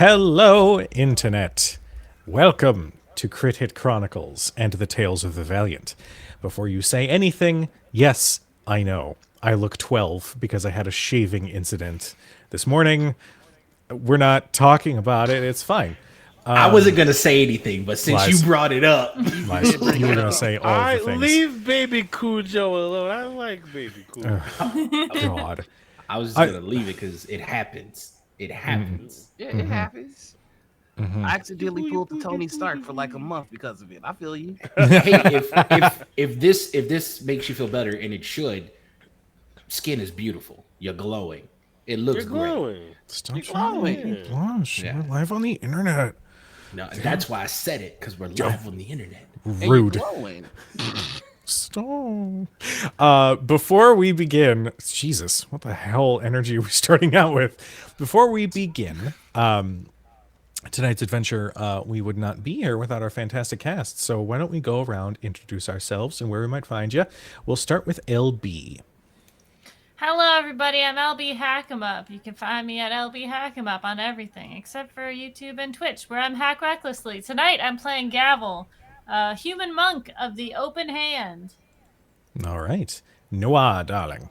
Hello, Internet. Welcome to Crit Hit Chronicles and the Tales of the Valiant. Before you say anything, yes, I know. I look 12 because I had a shaving incident this morning. We're not talking about it. It's fine. I wasn't going to say anything, but since Lies. you brought it up. Lies. You were going to say all of the things. Leave baby Kujo alone. I like baby Kujo. God. I was just going to leave it because it happens. It happens. Yeah, it happens. I accidentally pulled the Tony Stark for like a month because of it. I feel you. Hey, if this makes you feel better, and it should, skin is beautiful. You're glowing. It looks great. Stop You're glowing. blush. Yeah. We're live on the internet. No, that's why I said it, because we're live on the internet. And you're Rude. glowing. Stop. Before we begin, Jesus, what the hell energy are we starting out with? Before we begin tonight's adventure, we would not be here without our fantastic cast. So why don't we go around, introduce ourselves, and where we might find you. We'll start with LB. Hello, everybody. I'm LB Hackemup. You can find me at LB Hackemup on everything except for YouTube and Twitch, where I'm hack recklessly. Tonight, I'm playing Gavel, human monk of the open hand. All right. Noir, darling.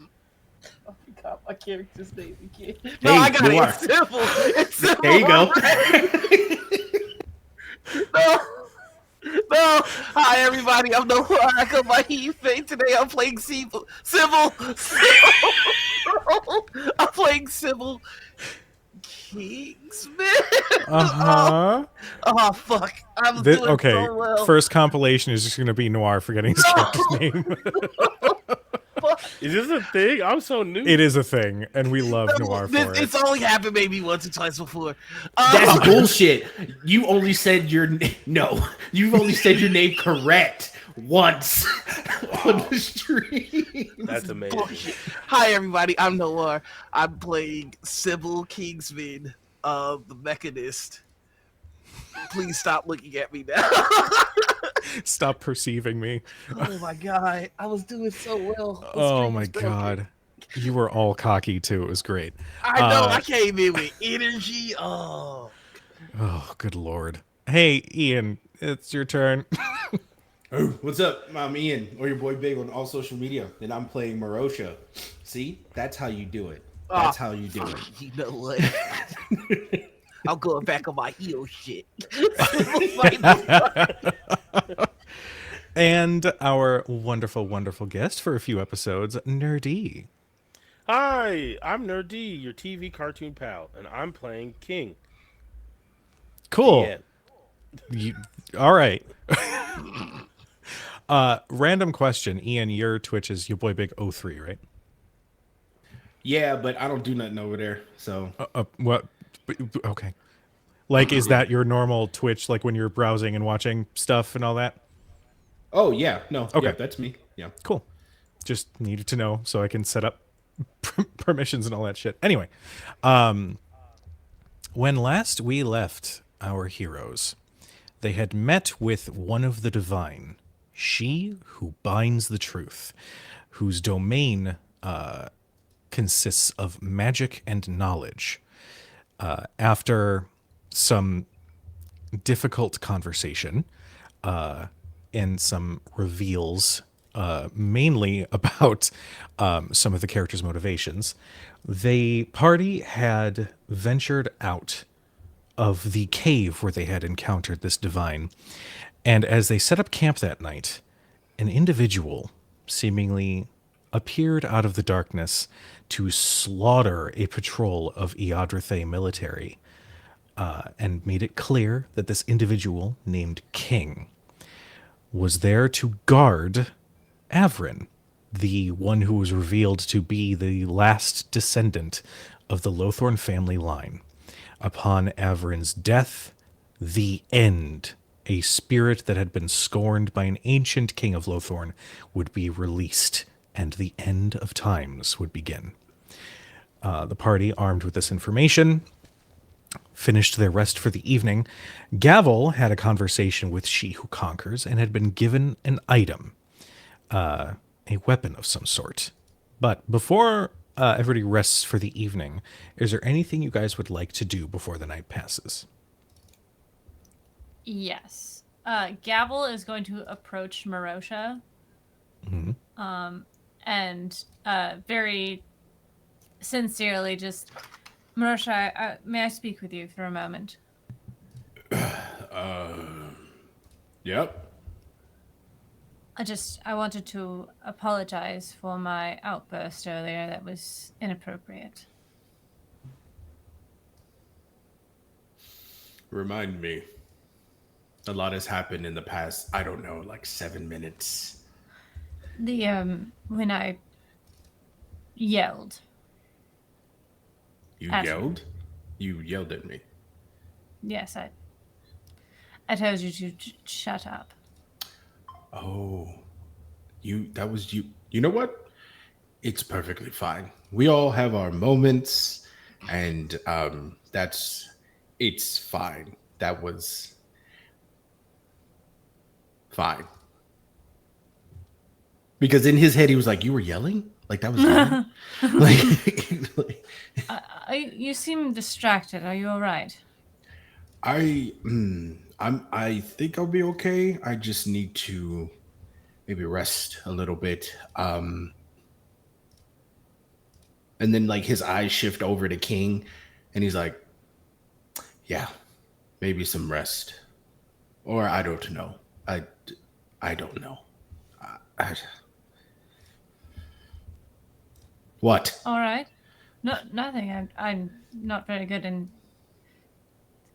Oh my god, my character's name again. Hey, No, I got it. Noir. It's simple. It's simple. There you go. No. Hi, everybody. I'm Noir. I come by Eafas. Today I'm playing Sybil. I'm playing Sybil Kingsman. Oh, fuck. I'm doing Okay, so well. first compilation is just going to be Noir forgetting his character's name. Is this a thing? I'm so new. It is a thing, and we love Noir for it. It's only happened maybe once or twice before. That's bullshit. You only said you've only said your name correct once on the stream. That's amazing. Hi, everybody. I'm Noir. I'm playing Sybil Kingsman, the Mechanist. Please stop looking at me now. Stop perceiving me. Oh my god, I was doing so well. Oh my god. You were all cocky too. It was great. I know. I came in with energy. Oh, good lord. Hey, Ian, it's your turn. Oh, what's up? I'm Ian, or your boy Big on all social media, and I'm playing Merosha. See? That's how you do it. That's how you do it. you know what? I'm going back on my heel shit. And our wonderful, wonderful guest for a few episodes, Nur-D. Hi, I'm Nur-D, your TV cartoon pal, and I'm playing King. Cool. Yeah. All right. Random question. Ian, your Twitch is your boy Big 03, right? Yeah, but I don't do nothing over there, so. What? Okay. Like, is that your normal Twitch, like when you're browsing and watching stuff and all that? Oh, yeah. No. Okay. Yeah, that's me. Yeah. Cool. Just needed to know so I can set up permissions and all that shit. Anyway, when last we left our heroes, they had met with one of the divine, she who binds the truth, whose domain consists of magic and knowledge. After some difficult conversation and some reveals, mainly about some of the characters' motivations, the party had ventured out of the cave where they had encountered this divine. And as they set up camp that night, an individual seemingly appeared out of the darkness to slaughter a patrol of Eadrathe military, and made it clear that this individual named King was there to guard Averin, the one who was revealed to be the last descendant of the Lothorn family line. Upon Averin's death, the end, a spirit that had been scorned by an ancient king of Lothorn, would be released, and the end of times would begin. The party, armed with this information, finished their rest for the evening. Gavel had a conversation with She Who Conquers and had been given an item, a weapon of some sort. But before everybody rests for the evening, is there anything you guys would like to do before the night passes? Yes. Gavel is going to approach Merosha. And very sincerely just, Merosha, may I speak with you for a moment? Yep. I wanted to apologize for my outburst earlier. That was inappropriate. Remind me. A lot has happened in the past, I don't know, like 7 minutes. When I yelled. You At yelled? You yelled at me. Yes, I told you to shut up. Oh, that was you. You know what? It's perfectly fine. We all have our moments, and it's fine. That was fine. Because in his head, he was like, "You were yelling? Like that was yelling?" You seem distracted. Are you all right? I think I'll be okay. I just need to maybe rest a little bit. And then like his eyes shift over to King, and he's like, "Yeah, maybe some rest, or I don't know. I don't know. What? All right. No, nothing. I'm not very good in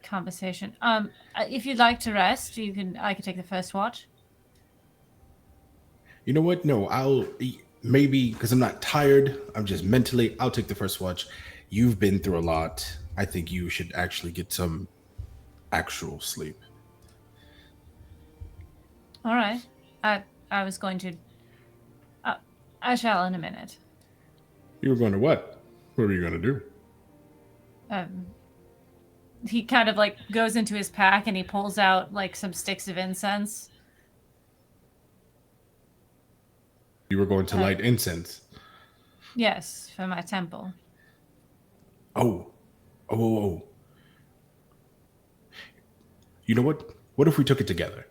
conversation. If you'd like to rest, I could take the first watch. You know what? No, I'll maybe because I'm not tired. I'm just mentally. I'll take the first watch. You've been through a lot. I think you should actually get some actual sleep. All right. I was going to. I shall in a minute. You were going to what? What were you going to do? He kind of like goes into his pack and he pulls out like some sticks of incense. You were going to light incense. Yes, for my temple. Oh. You know what? What if we took it together?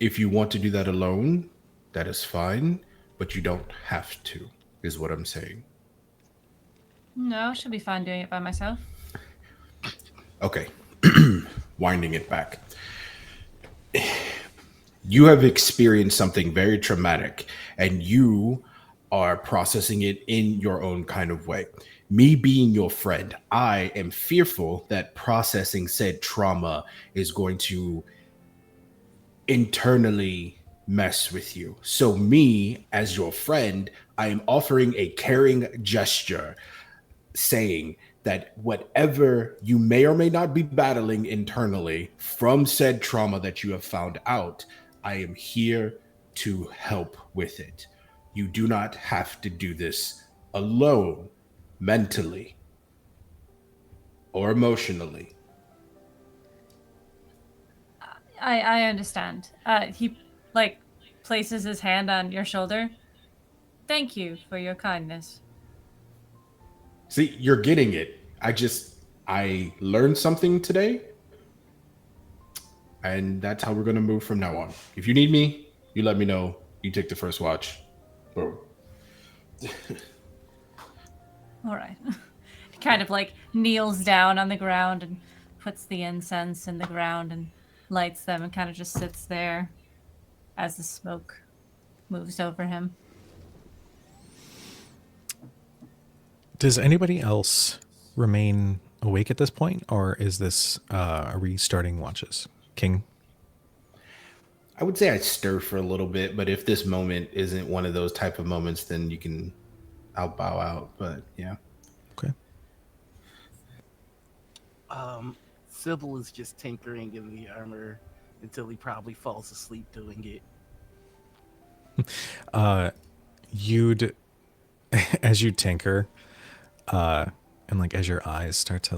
If you want to do that alone, that is fine, but you don't have to, is what I'm saying. No, she'll be fine doing it by myself. Okay. Winding it back. You have experienced something very traumatic, and you are processing it in your own kind of way. Me being your friend, I am fearful that processing said trauma is going to internally mess with you. So me, as your friend, I am offering a caring gesture, saying that whatever you may or may not be battling internally from said trauma that you have found out, I am here to help with it. You do not have to do this alone, mentally or emotionally. I understand. He like places his hand on your shoulder. Thank you for your kindness. See, you're getting it. I learned something today, and that's how we're going to move from now on. If you need me, you let me know. You take the first watch. Boom. All right. He kind of like kneels down on the ground and puts the incense in the ground and lights them and kind of just sits there as the smoke moves over him. Does anybody else remain awake at this point, or is this are we starting watches? King? I would say I stir for a little bit, but if this moment isn't one of those type of moments, then I'll bow out. But yeah. Okay. Sybil is just tinkering in the armor until he probably falls asleep doing it. You'd as you tinker, and like as your eyes start to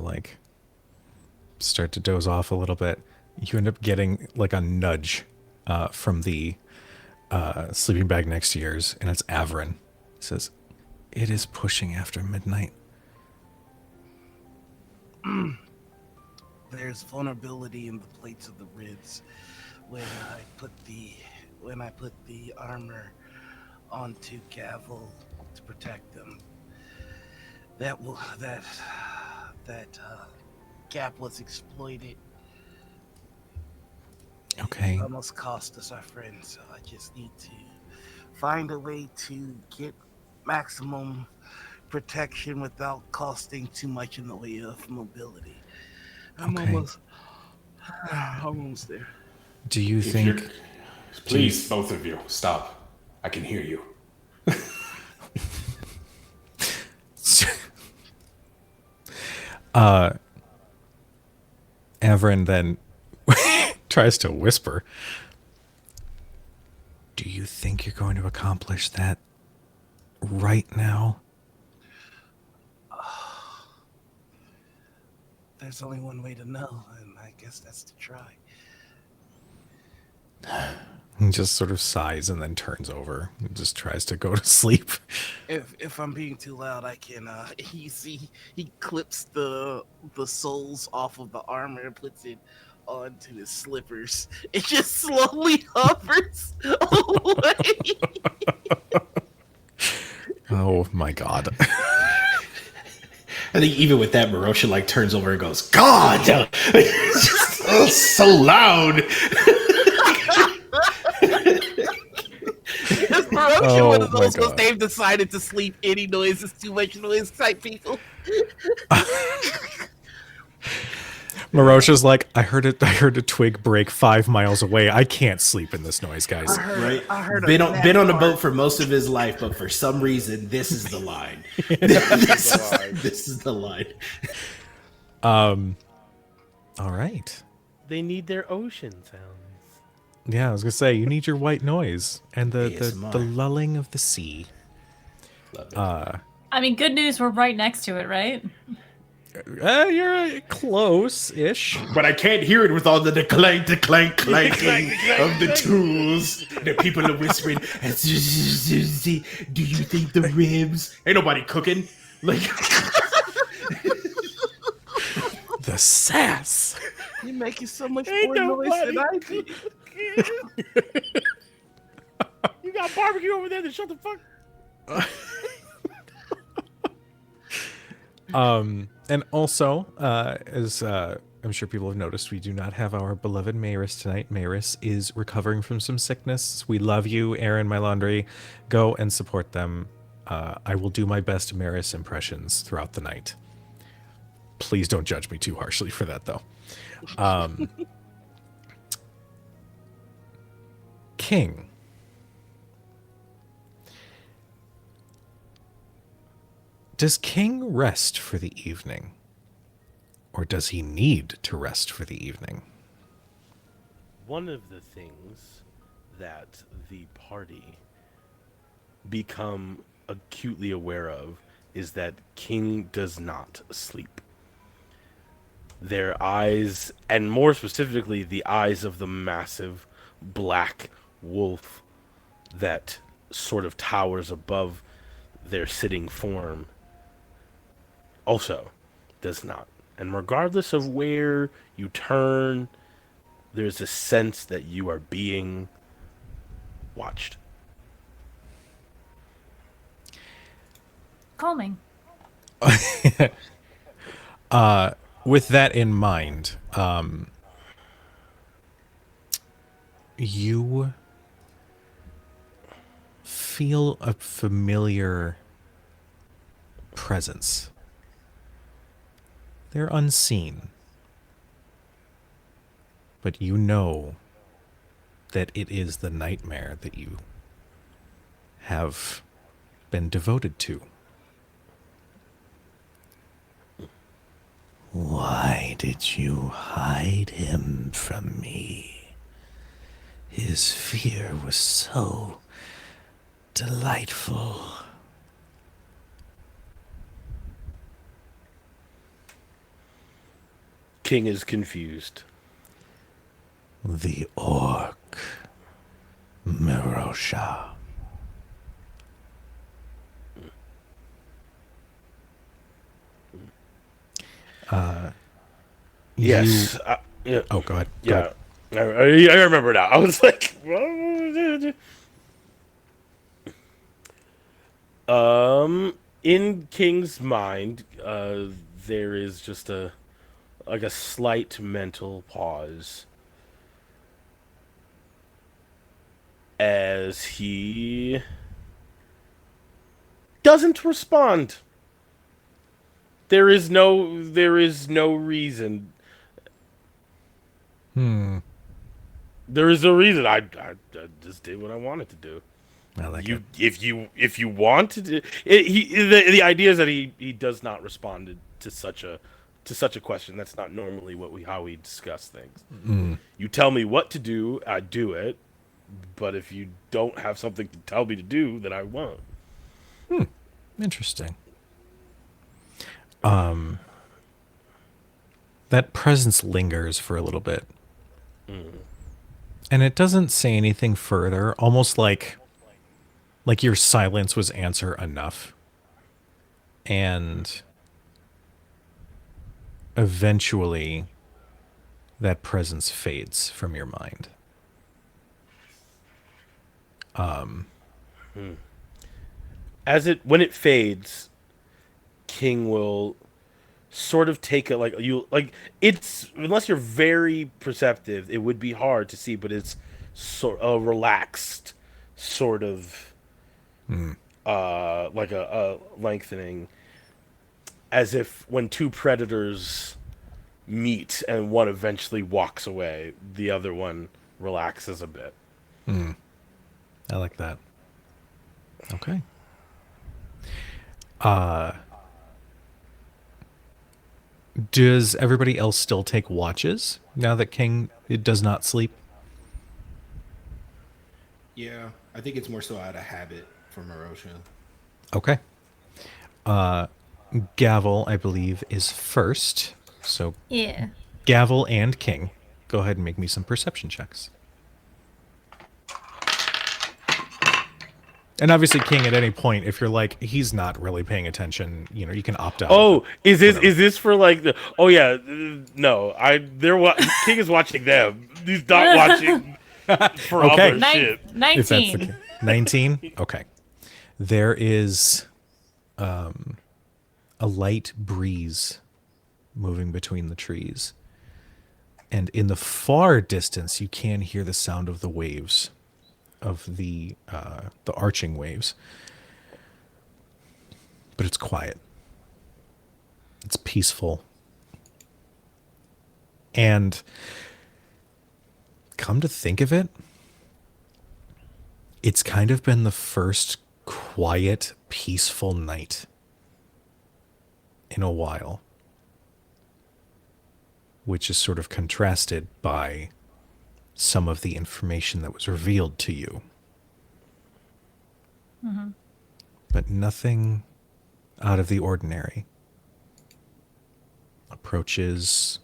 doze off a little bit, you end up getting like a nudge from the sleeping bag next to yours, and it's Averin. He says, "It is pushing after midnight." There's vulnerability in the plates of the ribs when I put the armor onto Gavel to protect them. That gap was exploited. Okay. It almost cost us our friends, so I just need to find a way to get maximum protection without costing too much in the way of mobility. I'm Okay. almost there. Do you If think? you're- Please, both of you, stop. I can hear you. Averin then tries to whisper, "Do you think you're going to accomplish that right now?" There's only one way to know, and I guess that's to try. He just sort of sighs and then turns over and just tries to go to sleep. If I'm being too loud, I can he clips the soles off of the armor and puts it onto his slippers. It just slowly hovers away. Oh my god. I think even with that, Merosha like turns over and goes, "God!" It's just so loud. It's Merosha Oh one of my those because God. they've decided to sleep any noise is too much noise type people. Merosha's like, I heard a twig break 5 miles away. I can't sleep in this noise, guys. Right? I heard been on a part. boat for most of his life, but for some reason, this is the line. This is the line. All right. They need their ocean sounds. Yeah, I was gonna say you need your white noise and the ASMR. lulling of the sea. Love it. I mean, good news, we're right next to it, right? You're close-ish. But I can't hear it with all the clanking of the tools. The people are whispering. Do you think the ribs? Ain't nobody cooking. Like The sass. You're making so much more noise than I do. You got barbecue over there, then shut the fuck. And also, as I'm sure people have noticed, we do not have our beloved Maris tonight. Maris is recovering from some sickness. We love you, Erin, my laundry. Go and support them. I will do my best Maris impressions throughout the night. Please don't judge me too harshly for that, though. King. Does King rest for the evening? Or does he need to rest for the evening? One of the things that the party become acutely aware of is that King does not sleep. Their eyes, and more specifically the eyes of the massive black wolf that sort of towers above their sitting form, also does not. And regardless of where you turn, there's a sense that you are being watched. Calming. With that in mind, you feel a familiar presence. They're unseen, but you know that it is the nightmare that you have been devoted to. Why did you hide him from me? His fear was so delightful. King is confused. The orc, Merosha. Merosha. Yes. Yeah. Oh, go ahead. Go Yeah. ahead. I remember now. I was like, in King's mind, there is just a slight mental pause as he doesn't respond. There is no reason. There is no reason. I just did what I wanted to do. I like it. If you wanted to, the idea is that he does not respond to such a question. That's not normally how we discuss things. You tell me what to do, I do it. But if you don't have something to tell me to do, then I won't. Interesting. That presence lingers for a little bit. And it doesn't say anything further, almost like your silence was answer enough. And eventually that presence fades from your mind. When it fades, King will sort of take it's, unless you're very perceptive, it would be hard to see, but it's sort of relaxed, sort of like a lengthening, as if when two predators meet and one eventually walks away, the other one relaxes a bit. I like that. Okay. Does everybody else still take watches now that King does not sleep? Yeah, I think it's more so out of habit for Merosha. Okay. Gavel, I believe, is first. So Yeah. Gavel and King, go ahead and make me some perception checks. And obviously, King, at any point, if you're like, he's not really paying attention, you can opt out. Oh, is this for like the? Oh yeah, no. King is watching them. He's not watching for Okay. other shit. If that's the 19. case. 19? Okay. There is a light breeze moving between the trees. And in the far distance, you can hear the sound of the waves, of the arching waves. But it's quiet. It's peaceful. And come to think of it, it's kind of been the first quiet, peaceful night in a while, which is sort of contrasted by some of the information that was revealed to you. But nothing out of the ordinary. Approaches,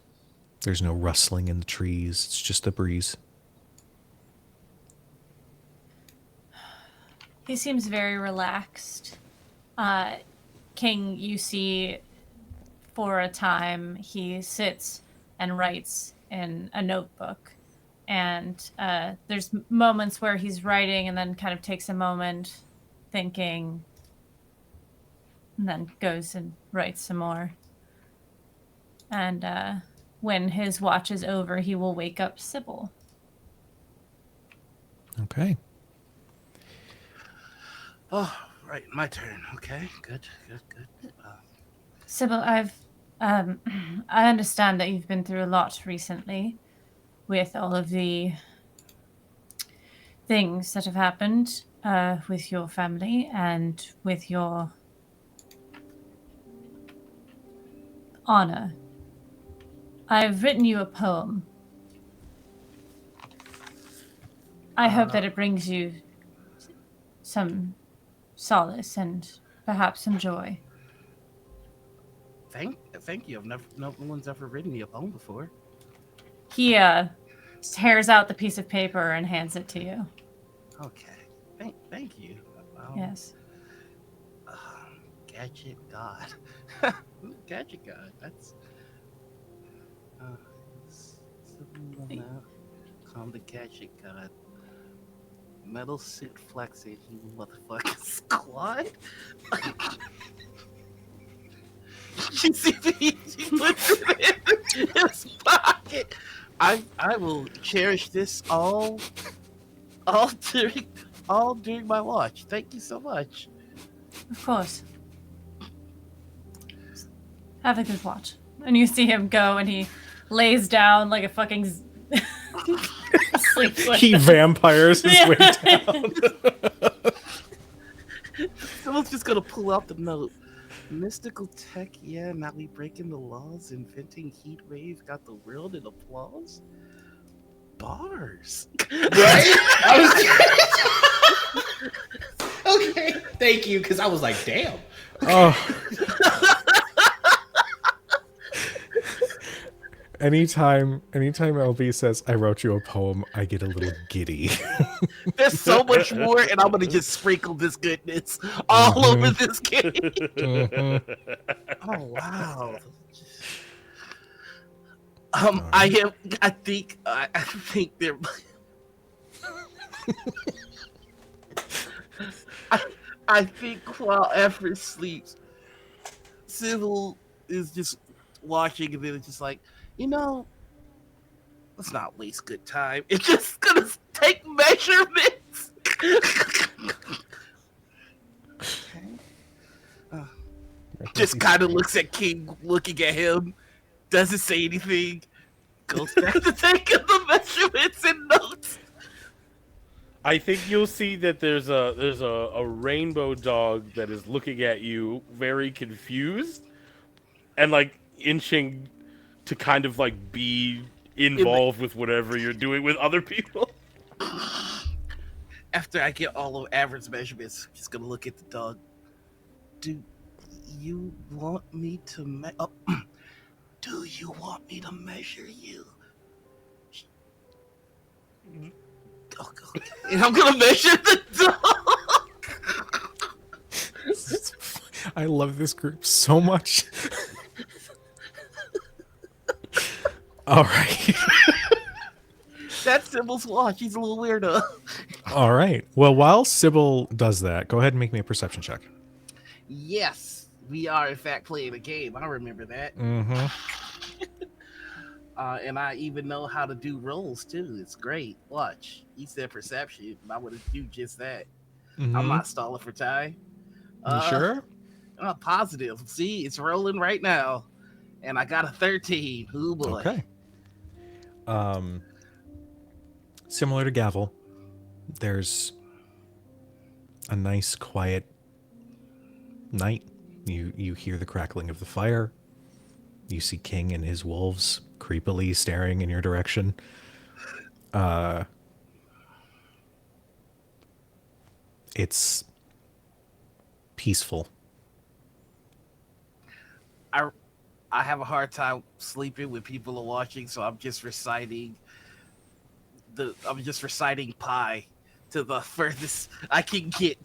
there's no rustling in the trees, it's just a breeze. He seems very relaxed. King, you see, for a time, he sits and writes in a notebook. And there's moments where he's writing and then kind of takes a moment thinking, and then goes and writes some more. And when his watch is over, he will wake up Sybil. Okay. Oh, right, my turn. Okay, good. Sybil, I understand that you've been through a lot recently with all of the things that have happened with your family and with your honor. I've written you a poem. I hope that it brings you some solace and perhaps some joy. Thank you. No one's ever written me a poem before. He tears out the piece of paper and hands it to you. Okay. Thank you. Yes. Gadget God. Gadget God. That's. Calm the Gadget God. Metal suit flexing, you motherfucking squad. She puts it in his pocket. I will cherish this all during all during my watch. Thank you so much. Of course. Have a good watch. And you see him go, and he lays down like a fucking sleeps like He that. vampires his way down. Someone's just gonna pull out the note. Mystical tech, yeah. Now we breaking the laws, inventing heat wave, got the world in applause. Bars. Right? Okay, thank you, because I was like, damn. Oh. Anytime LB says, I wrote you a poem, I get a little giddy. There's so much more, and I'm gonna just sprinkle this goodness all over this game. Oh wow. I think they're. I think while Everett sleeps, Sybil is just watching, and then it's just like, let's not waste good time. It's just gonna take measurements. Just kind of looks at King, looking at him, doesn't say anything, goes back to taking the measurements and notes. I think you'll see that there's a rainbow dog that is looking at you very confused and like inching to kind of like be involved with whatever you're doing with other people. After I get all of Average measurements, I'm just gonna look at the dog. Do you want me to do you want me to measure you? Okay. And I'm gonna measure the dog. I love this group so much. All right. That's Sybil's watch. He's a little weirdo. All right. Well, while Sybil does that, go ahead and make me a perception check. Yes, we are in fact playing a game. I remember that. Mm-hmm. And I even know how to do rolls too. It's great. Watch. He said perception. I would do just that. Mm-hmm. I'm not stalling for time. You sure? I'm positive. See, it's rolling right now. And I got a 13. Ooh boy. Okay. Similar to Gavel, there's a nice quiet night. You hear the crackling of the fire. You see King and his wolves creepily staring in your direction. It's peaceful. I have a hard time sleeping when people are watching, so I'm just reciting pi to the furthest I can get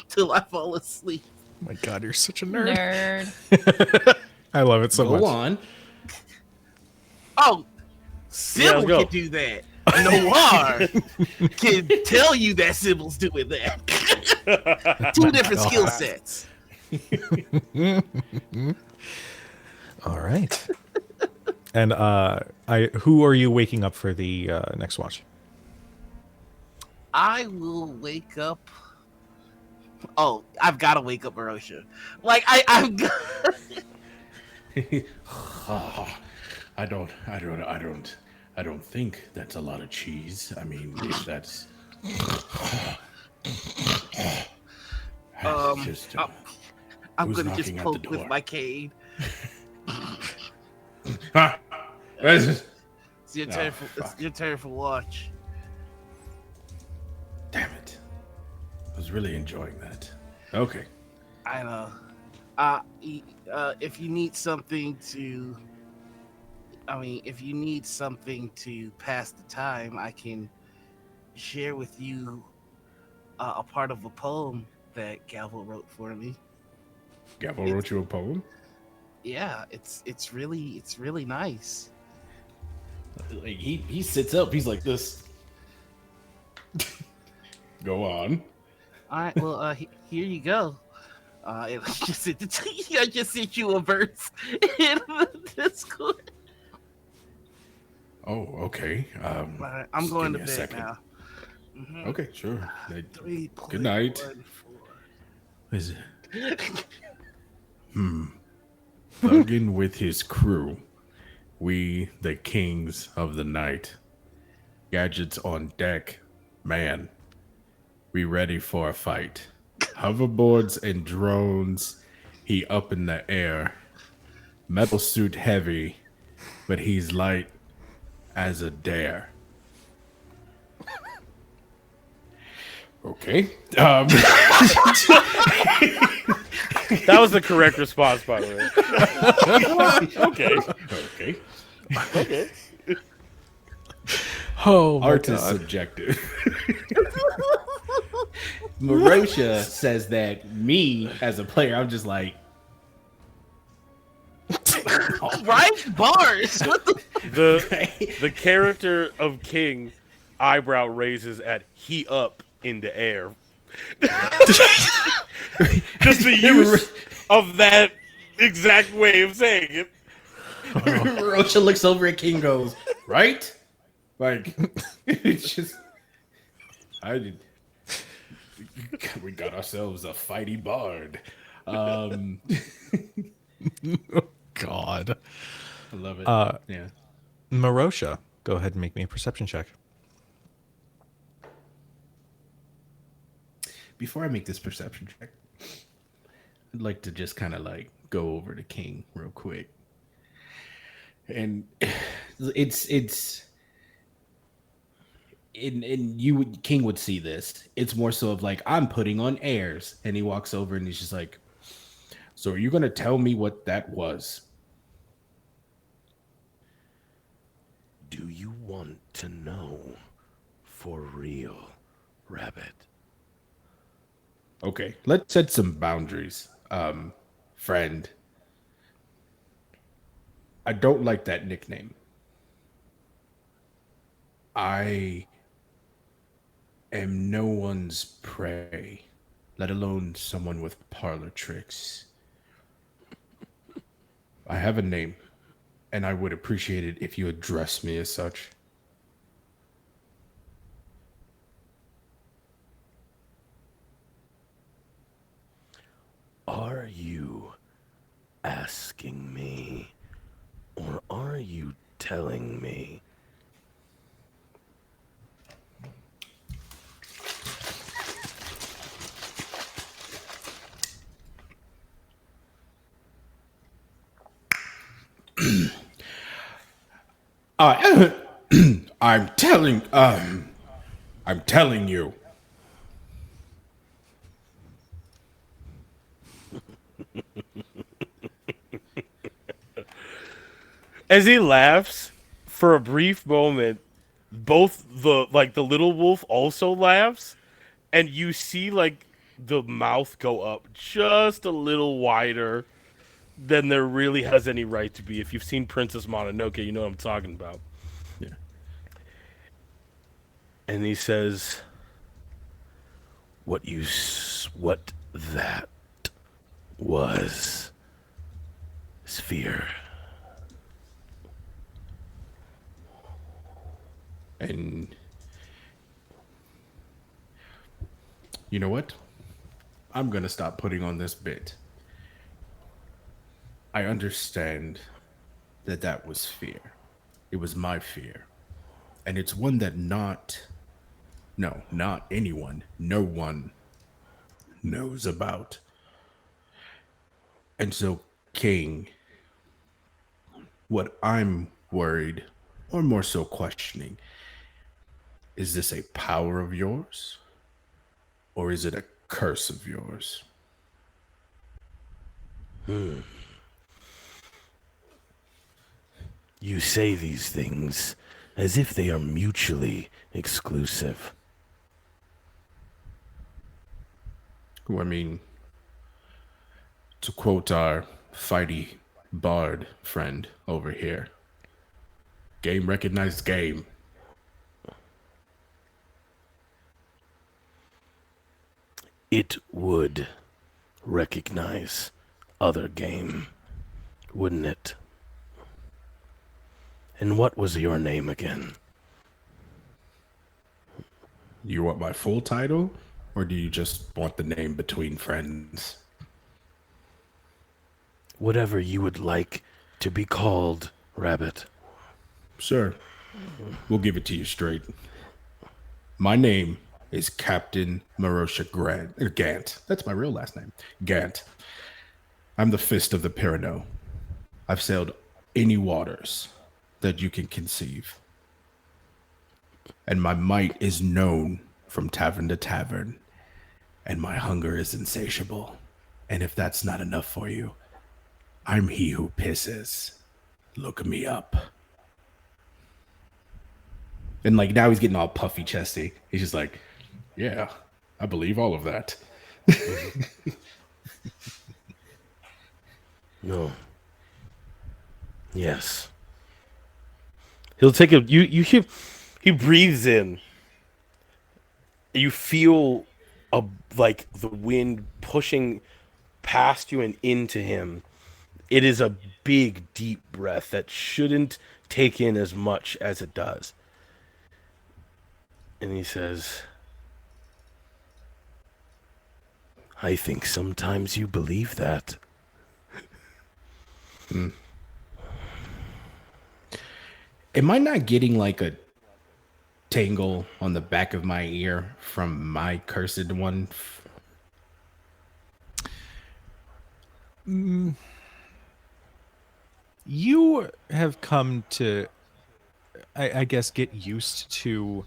till I fall asleep. Oh my god, you're such a nerd. I love it so much. Go on. Oh, Sybil can do that. Noir can tell you that Sybil's doing that. Two different skill sets. All right. And who are you waking up for the next watch? I will wake up. Oh, I've got to wake up Merosha. Like I've got. I don't think that's a lot of cheese. I mean, if that's just, I'm who's gonna just knocking at the poke with door? my cane. It's It's your turn for watch. Damn it! I was really enjoying that. Okay. I know. If you need something to pass the time, I can share with you a part of a poem that Gavel wrote for me. Gavel It's- wrote you a poem? Yeah, it's really nice. Like he sits up, he's like this. Go on. All right, well, here you go. I just sent you a verse in the Discord. Oh, okay. All right, I'm just going give to me a bed second. now. Mhm. Okay, sure. 3.14. Good night. Is it? Thuggin with his crew. We, the kings of the night. Gadgets on deck. Man, we ready for a fight. Hoverboards and drones. He up in the air. Metal suit heavy, but he's light as a dare. Okay. That was the correct response, by the way. Okay. Okay. Okay. Oh, my Art is God. subjective. Merosha says that me as a player, I'm just like, Right bars. What the? The character of King eyebrow raises at he up in the air. Just the use of that exact way of saying it. Merosha looks over at King and goes, right? Like, it's just, we got ourselves a fighty bard. God. I love it. Yeah. Merosha, go ahead and make me a perception check. Before I make this perception check, I'd like to just kind of like go over to King real quick. And it's King would see this. It's more so of like, I'm putting on airs. And he walks over and he's just like, so are you gonna tell me what that was? Do you want to know for real, Rabbit? Okay, let's set some boundaries, friend. I don't like that nickname. I am no one's prey, let alone someone with parlor tricks. I have a name, and I would appreciate it if you address me as such. Are you asking me, or are you telling me? I'm telling you. As he laughs, for a brief moment, both the little wolf also laughs, and you see like the mouth go up just a little wider than there really has any right to be. If you've seen Princess Mononoke, you know what I'm talking about. Yeah. And he says, what that was is fear. And you know what? I'm gonna stop putting on this bit. I understand that was fear. It was my fear. And it's one that not anyone, no one knows about. And so, King, what I'm worried, or more so questioning, is this a power of yours? Or is it a curse of yours? You say these things as if they are mutually exclusive. I mean, to quote our fighty bard friend over here, game recognized game. It would recognize other game, wouldn't it? And what was your name again? You want my full title, or do you just want the name between friends? Whatever you would like to be called, Rabbit. Sure. We'll give it to you straight. My name is Captain Merosha Gant. That's my real last name. Gant. I'm the Fist of the Pirano. I've sailed any waters that you can conceive. And my might is known from tavern to tavern. And my hunger is insatiable. And if that's not enough for you, I'm he who pisses. Look me up. And like now he's getting all puffy chesty. He's just like, yeah, I believe all of that. No. Yes. He'll take a you hear he breathes in. You feel like the wind pushing past you and into him. It is a big, deep breath that shouldn't take in as much as it does. And he says, I think sometimes you believe that. Am I not getting like a tingle on the back of my ear from my cursed one? You have come to, I guess, get used to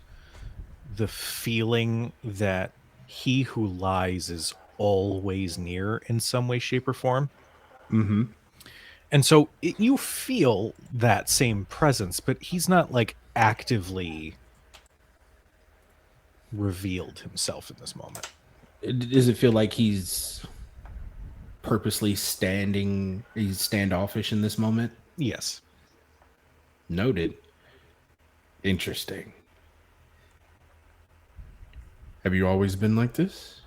the feeling that he who lies is always near in some way, shape, or form. Mm-hmm. And so you feel that same presence, but he's not like actively revealed himself in this moment. Does it feel like he's purposely he's standoffish in this moment? Yes. Noted. Interesting. Have you always been like this?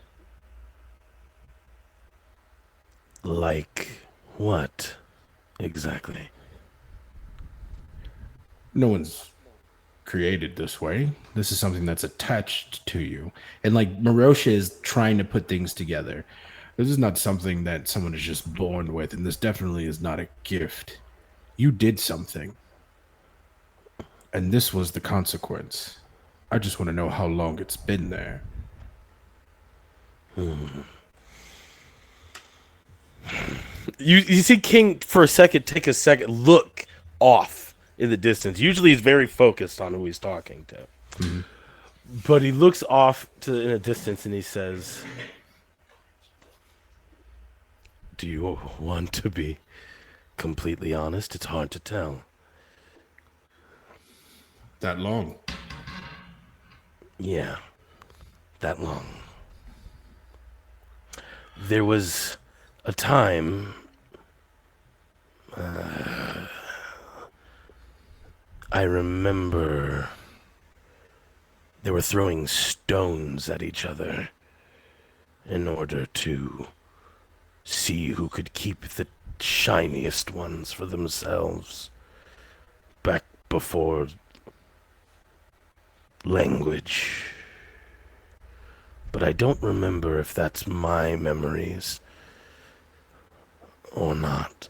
Like what exactly? No one's created this way. This is something that's attached to you. And like Merosha is trying to put things together. This is not something that someone is just born with, and this definitely is not a gift. You did something. And this was the consequence. I just want to know how long it's been there. You see King for a second take a second look off in the distance. Usually he's very focused on who he's talking to. Mm-hmm. But he looks off in a distance and he says, do you want to be completely honest? It's hard to tell. That long? Yeah, that long. There was a time I remember they were throwing stones at each other in order to see who could keep the shiniest ones for themselves back before language. But I don't remember if that's my memories or not.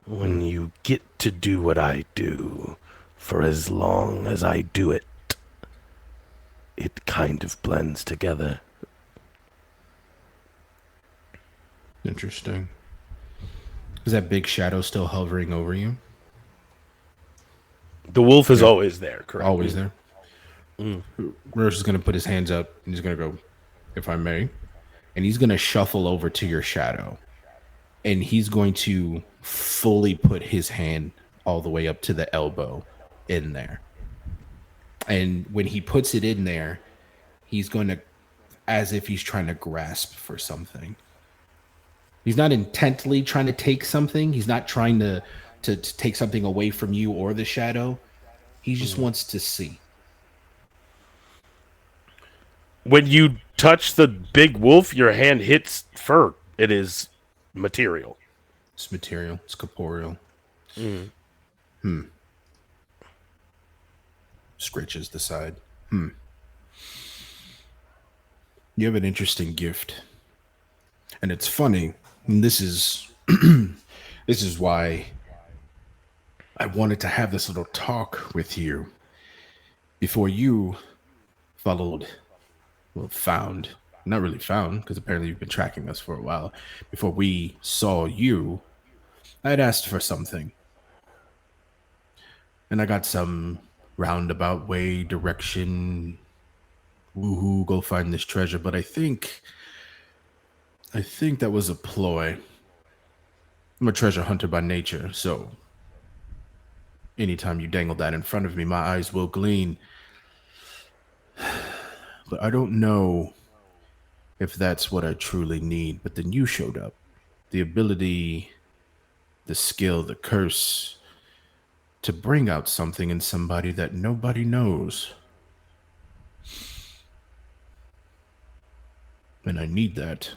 When you get to do what I do for as long as I do it, it kind of blends together. Interesting. Is that big shadow still hovering over you? The wolf is always there, correct? Always there. Merosha is going to put his hands up and he's going to go, if I may. And he's going to shuffle over to your shadow. And he's going to fully put his hand all the way up to the elbow in there. And when he puts it in there, he's going to as if he's trying to grasp for something. He's not intently trying to take something. He's not trying to take something away from you or the shadow. He just wants to see. When you touch the big wolf, your hand hits fur. It is material. It's material. It's corporeal. Scratches the side. You have an interesting gift. And it's funny. And this is this is why I wanted to have this little talk with you before you found, not really found, because apparently you've been tracking us for a while. Before we saw you, I had asked for something. And I got some roundabout way, direction, woohoo, go find this treasure. But I think that was a ploy. I'm a treasure hunter by nature, so anytime you dangle that in front of me, my eyes will gleam. But I don't know if that's what I truly need. But then you showed up. The ability, the skill, the curse to bring out something in somebody that nobody knows. And I need that.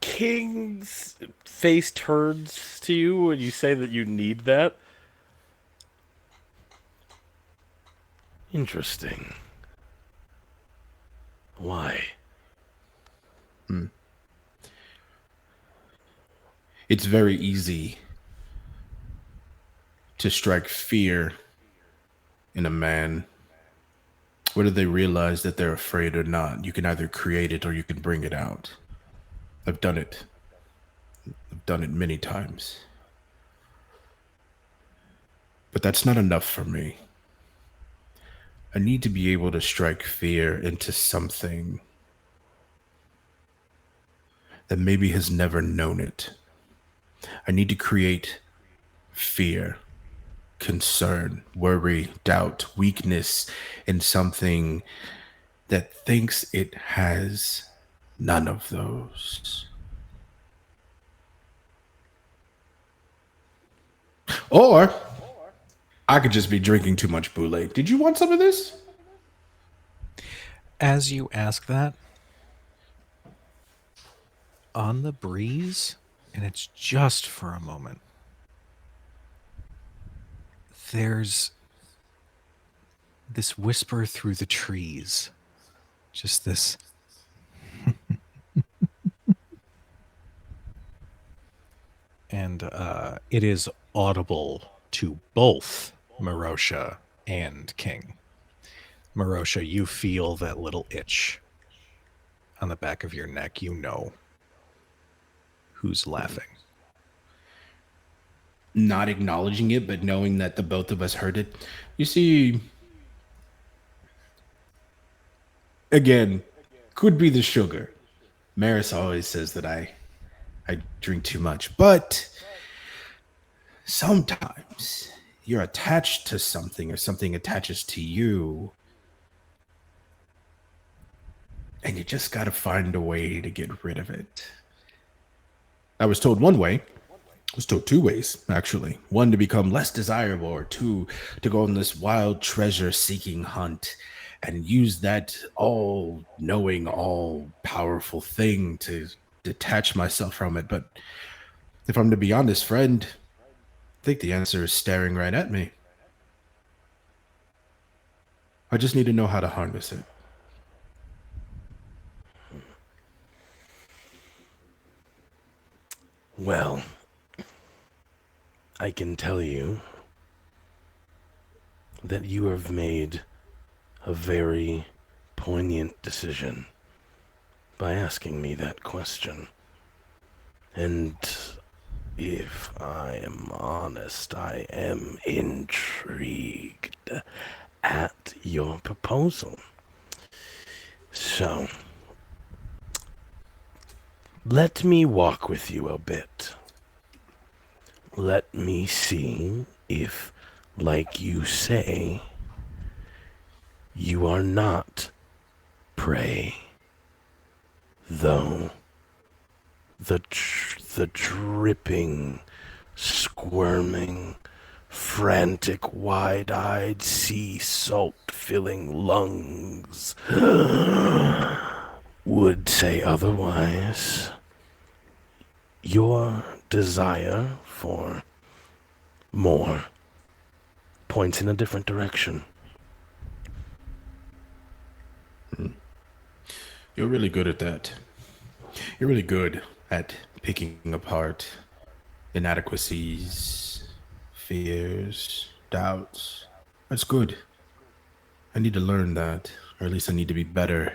King's face turns to you when you say that you need that. Interesting. Why? It's very easy to strike fear in a man, whether they realize that they're afraid or not. You can either create it or you can bring it out. I've done it. I've done it many times. But that's not enough for me. I need to be able to strike fear into something that maybe has never known it. I need to create fear, concern, worry, doubt, weakness in something that thinks it has none of those. Or I could just be drinking too much Boule. Did you want some of this? As you ask that, on the breeze, and it's just for a moment, there's this whisper through the trees. Just this. And it is audible to both Merosha and King. Merosha, you feel that little itch on the back of your neck. You know who's laughing. Not acknowledging it, but knowing that the both of us heard it. You see, again, could be the sugar. Maris always says that I drink too much, but sometimes you're attached to something or something attaches to you, and you just got to find a way to get rid of it. I was told one way. I was told two ways, actually. One, to become less desirable, or two, to go on this wild treasure-seeking hunt and use that all-knowing, all-powerful thing to detach myself from it. But if I'm to be honest, friend, I think the answer is staring right at me. I just need to know how to harness it. Well, I can tell you that you have made a very poignant decision by asking me that question. And if I am honest, I am intrigued at your proposal. So, let me walk with you a bit. Let me see if like you say, you are not prey, though. The dripping, squirming, frantic, wide-eyed, sea salt-filling lungs would say otherwise. Your desire for more points in a different direction. You're really good at that. You're really good at picking apart inadequacies, fears, doubts. That's good. I need to learn that, or at least I need to be better.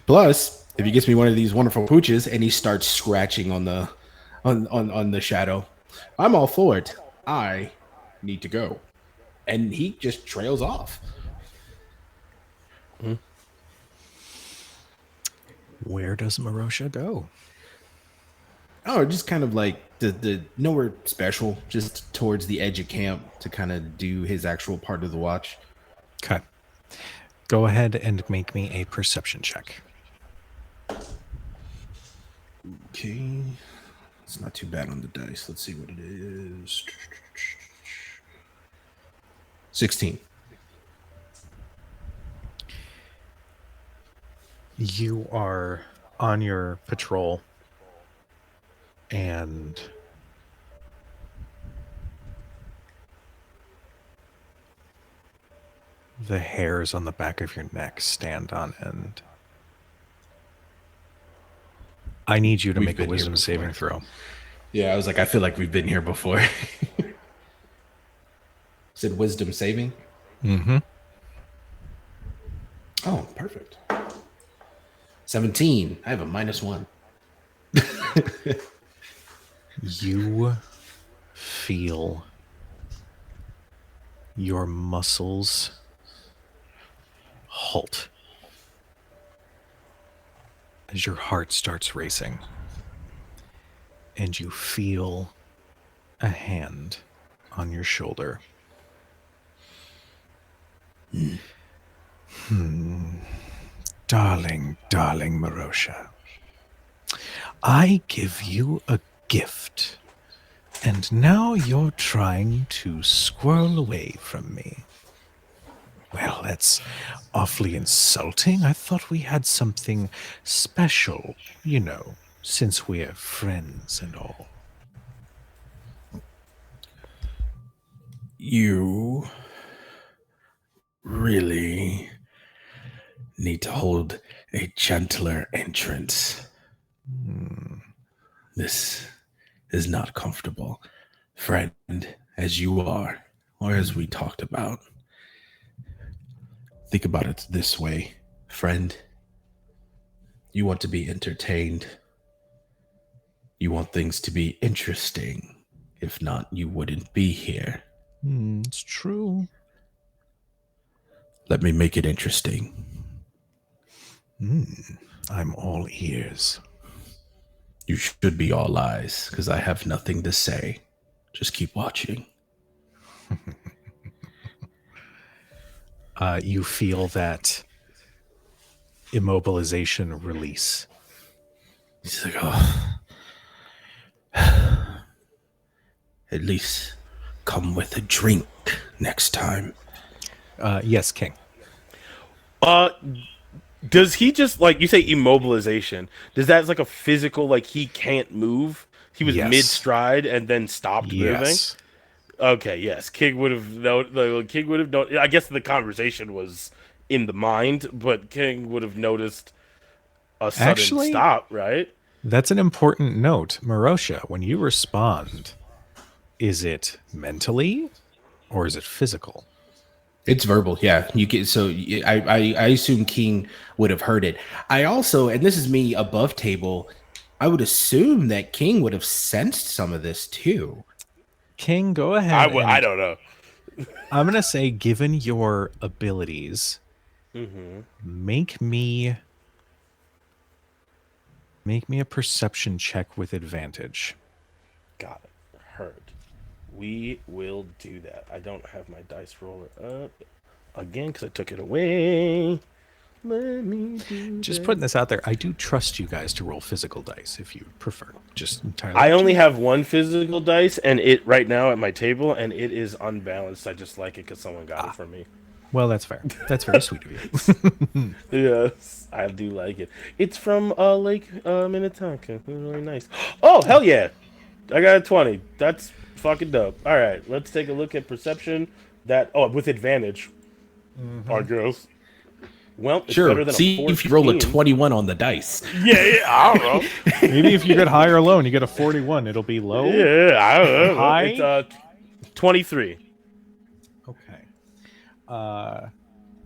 Plus, if he gets me one of these wonderful pooches and he starts scratching on the on the shadow, I'm all for it. I need to go. And he just trails off. Where does Merosha go? Oh, just kind of like the nowhere special, just towards the edge of camp to kind of do his actual part of the watch. Okay. Go ahead and make me a perception check. Okay. It's not too bad on the dice. Let's see what it is. 16. You are on your patrol and the hairs on the back of your neck stand on end. I need you to We've make a been here wisdom before. saving throw. Yeah, I was like, I feel like we've been here before. Said wisdom saving? Mm-hmm. Oh, perfect. 17. I have a -1. You feel your muscles halt as your heart starts racing, and you feel a hand on your shoulder. Darling, darling Merosha, I give you a gift, and now you're trying to squirrel away from me. Well, that's awfully insulting. I thought we had something special, you know, since we're friends and all. You really need to hold a gentler entrance. This is not comfortable, friend, as you are, or as we talked about. Think about it this way, friend. You want to be entertained. You want things to be interesting. If not, you wouldn't be here. It's true. Let me make it interesting. I'm all ears. You should be all eyes, because I have nothing to say. Just keep watching. You feel that immobilization release. He's like, oh. At least come with a drink next time. Yes, King. Does he just, like, you say immobilization? Does that like a physical, like he can't move? He was Yes. mid-stride and then stopped moving? Yes. Okay, yes. King would have known. King would have known. I guess the conversation was in the mind, but King would have noticed a sudden Actually- stop, right? That's an important note. Marosha, when you respond, is it mentally or is it physical? It's verbal, yeah. You get so I assume King would have heard it. I also, and this is me above table, I would assume that King would have sensed some of this too. King, go ahead. I don't know. I'm going to say, given your abilities, make me a perception check with advantage. Got it. Heard. We will do that. I don't have my dice roller up again because I took it away. Let me do Just that. putting this out there, I do trust you guys to roll physical dice if you prefer. Just entirely. I up to only you. have one physical dice, and it right now at my table, and it is unbalanced. I just like it because someone got it from me. Well, that's fair. That's very sweet of you. Yes, I do like it. It's from Lake Minnetonka. It's really nice. Oh, hell yeah! I got a 20. That's fucking dope. All right, let's take a look at perception. With advantage. Our girls. Well, it's better Sure. than See a 14. if you roll a 21 on the dice. Yeah, I don't know. Maybe if you get high or low and you get a 41, it'll be low. Yeah, I don't know. High? It's 23. Okay.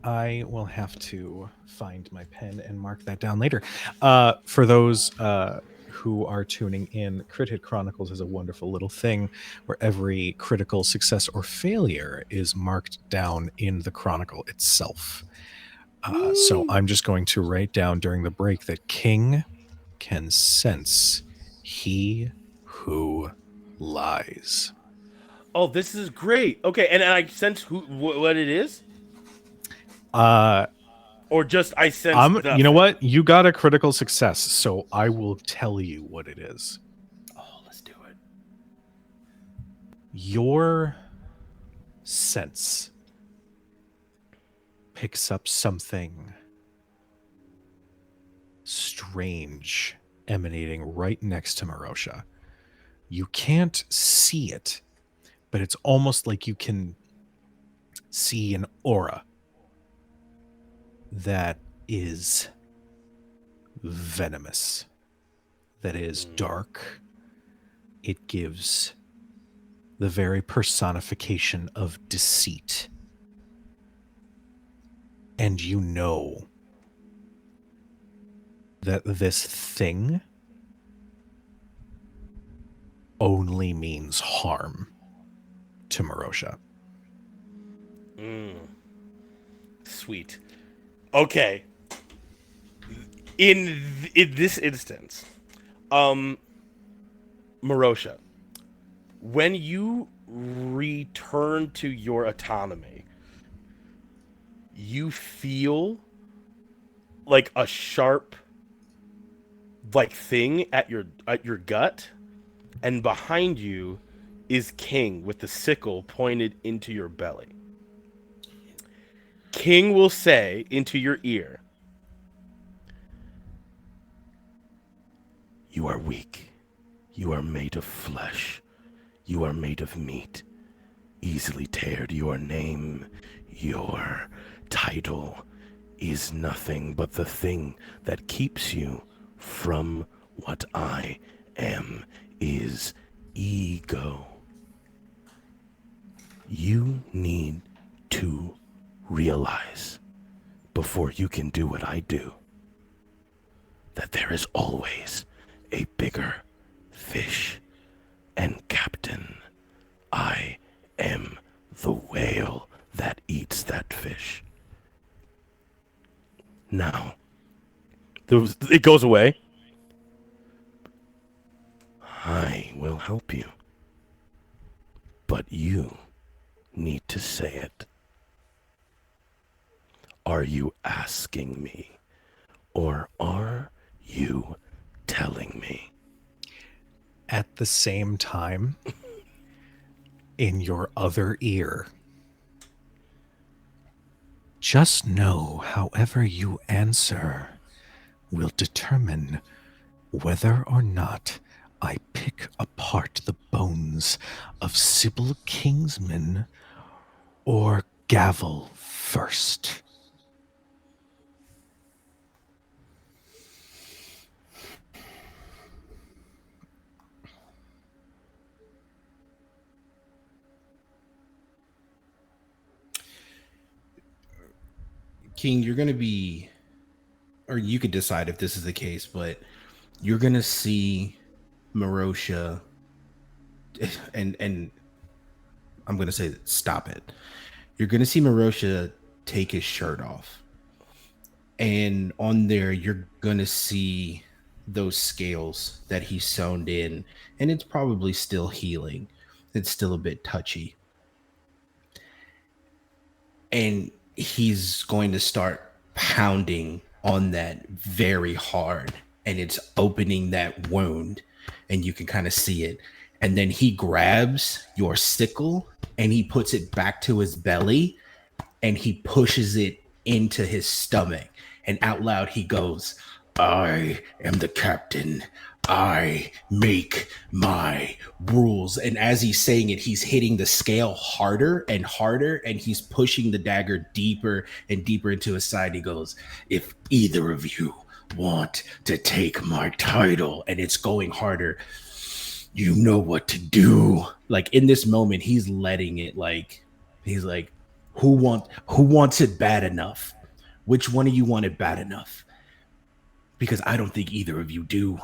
I will have to find my pen and mark that down later. For those who are tuning in, Crit Hit Chronicles is a wonderful little thing where every critical success or failure is marked down in the chronicle itself. So I'm just going to write down during the break that King can sense he who lies. Oh, this is great. Okay, and I sense what it is? Or just I sense You know what? You got a critical success, so I will tell you what it is. Oh, let's do it. Your sense picks up something strange emanating right next to Merosha. You can't see it, but it's almost like you can see an aura that is venomous, that is dark. It gives the very personification of deceit. And you know that this thing only means harm to Merosha. Sweet. Okay. In this instance, Merosha, when you return to your autonomy, you feel like a sharp thing at your gut, and behind you is King with the sickle pointed into your belly. King will say into your ear, "You are weak. You are made of flesh. You are made of meat. Easily teared. Your name, your title is nothing but the thing that keeps you from what I am is ego. You need to realize before you can do what I do that there is always a bigger fish, and Captain, I am the whale that eats that fish." Now, it goes away. I will help you, but you need to say it. Are you asking me, or are you telling me? At the same time, in your other ear, just know however you answer will determine whether or not I pick apart the bones of Sybil Kingsman or gavel first. King, you're going to be, or you could decide if this is the case, but you're going to see Merosha, and I'm going to say, stop it. You're going to see Merosha take his shirt off. And on there, you're going to see those scales that he sewn in, and it's probably still healing. it's still a bit touchy. And he's going to start pounding on that very hard, and it's opening that wound, and you can kind of see it. And then he grabs your sickle and he puts it back to his belly and he pushes it into his stomach. And out loud he goes, I am the captain. I make my rules. And as he's saying it, he's hitting the scale harder and harder, and he's pushing the dagger deeper and deeper into his side. He goes, if either of you want to take my title, and it's going harder, you know what to do. Like in this moment, he's letting it, like, he's like, who wants it bad enough? Which one of you want it bad enough? Because I don't think either of you do.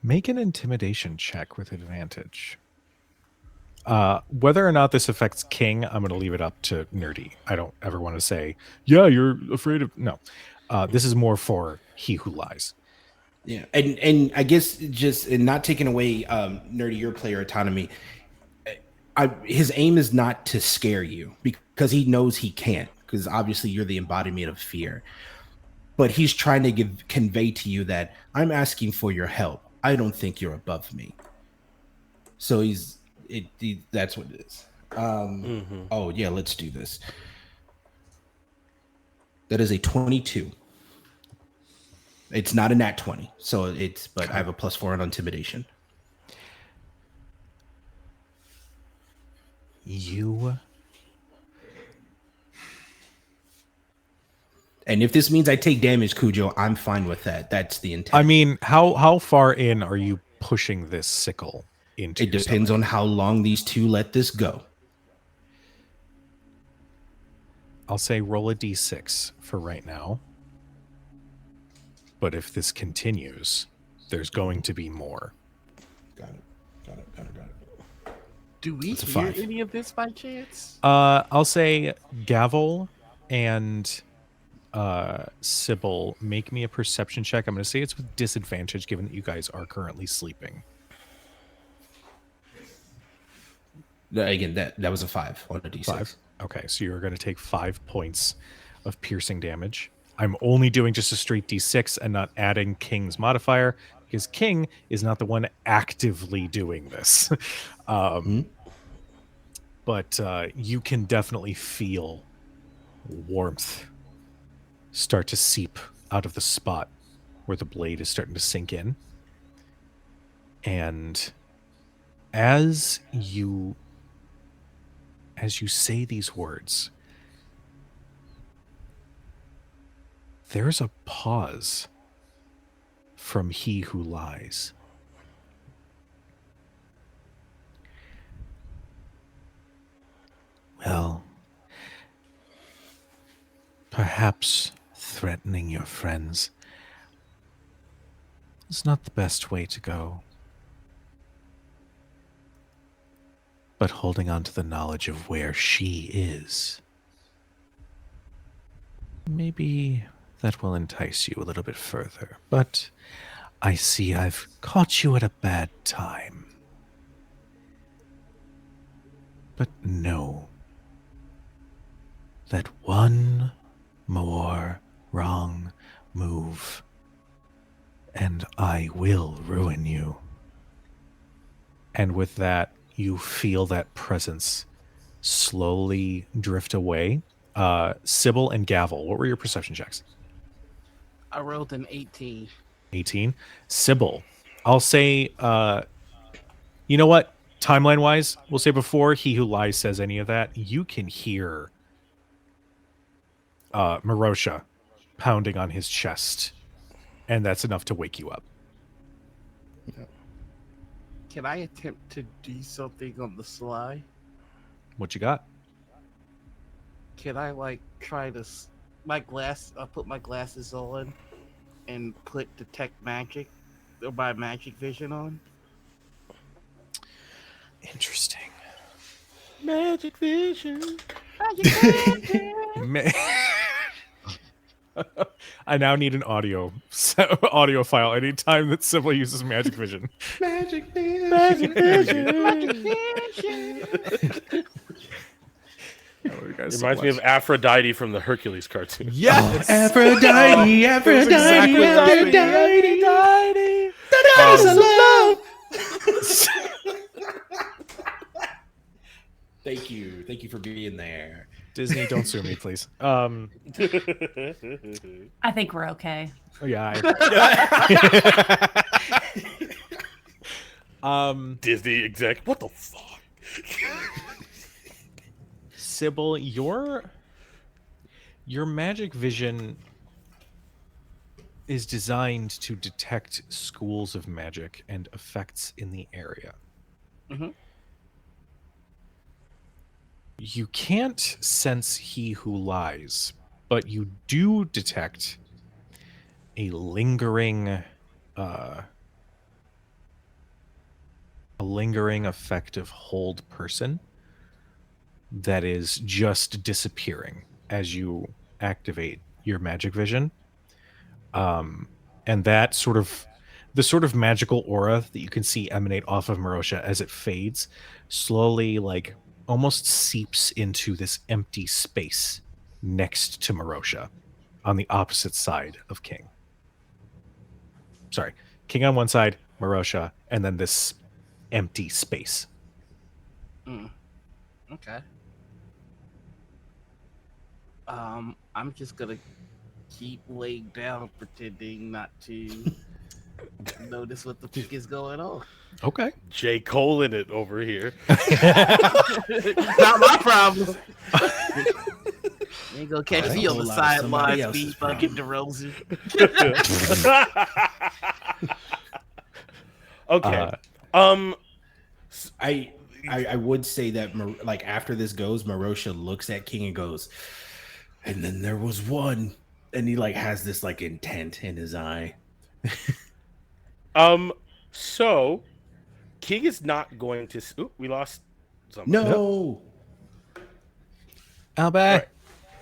Make an intimidation check with advantage. Whether or not this affects King, I'm going to leave it up to Nur-D. I don't ever want to say, yeah, you're afraid of... No. This is more for he who lies. Yeah, and I guess just in not taking away Nur-D, your player autonomy, his aim is not to scare you because he knows he can't, because obviously you're the embodiment of fear. But he's trying to convey to you that I'm asking for your help. I don't think you're above me. So that's what it is. Oh yeah, let's do this. That is a 22. It's not a nat 20, so but I have a +4 on intimidation. And if this means I take damage, Kujo, I'm fine with that. That's the intent. I mean, how far in are you pushing this sickle into? It depends on how long these two let this go. I'll say roll a d6 for right now. But if this continues, there's going to be more. Got it. Do we It's a hear 5. any of this by chance? I'll say Gavel and Sybil, make me a perception check. I'm going to say it's with disadvantage given that you guys are currently sleeping. Again, that was a 5 on a d6. 5. Okay, so you're going to take 5 points of piercing damage. I'm only doing just a straight d6 and not adding King's modifier because King is not the one actively doing this. But you can definitely feel warmth start to seep out of the spot where the blade is starting to sink in. And as you say these words, there's a pause from he who lies. Well, perhaps threatening your friends is not the best way to go. But holding on to the knowledge of where she is, maybe that will entice you a little bit further. But I see I've caught you at a bad time. But know that one more wrong move, and I will ruin you. And with that, you feel that presence slowly drift away. Sybil and Gavel, what were your perception checks? I rolled an 18. 18. Sybil, I'll say, you know what? Timeline-wise, we'll say before He Who Lies says any of that, you can hear Merosha pounding on his chest, and that's enough to wake you up. Can I attempt to do something on the sly? What you got? Can I try to I'll put my glasses on and put detect magic or my magic vision on? Interesting. Magic vision. I now need an audio file anytime that Sybil uses magic vision. Magic vision. Magic vision. Oh, you guys It so reminds me of much. Aphrodite from the Hercules cartoon. Yes, Aphrodite, Aphrodite, exactly what I was Aphrodite, the goddess of love. Thank you for being there. Disney, don't sue me, please. I think we're okay. Yeah. Disney exec. What the fuck? Sybil, your magic vision is designed to detect schools of magic and effects in the area. Mhm. You can't sense he who lies, but you do detect a lingering effect of hold person that is just disappearing as you activate your magic vision. And that the sort of magical aura that you can see emanate off of Merosha as it fades slowly, like almost seeps into this empty space next to Merosha on the opposite side of King. Sorry, King on one side, Merosha, and then this empty space. Okay. I'm just gonna keep laying down, pretending not to notice what the fuck is going on. Okay. J. Cole in it over here. Not my problem. You ain't gonna catch That's me a on the whole lot of somebody sidelines, be else's fucking DeRozan. Okay. I would say that like after this goes, Merosha looks at King and goes, and then there was one, and he like has this like intent in his eye. So King is not going to. Oop, we lost something. No. I'll back.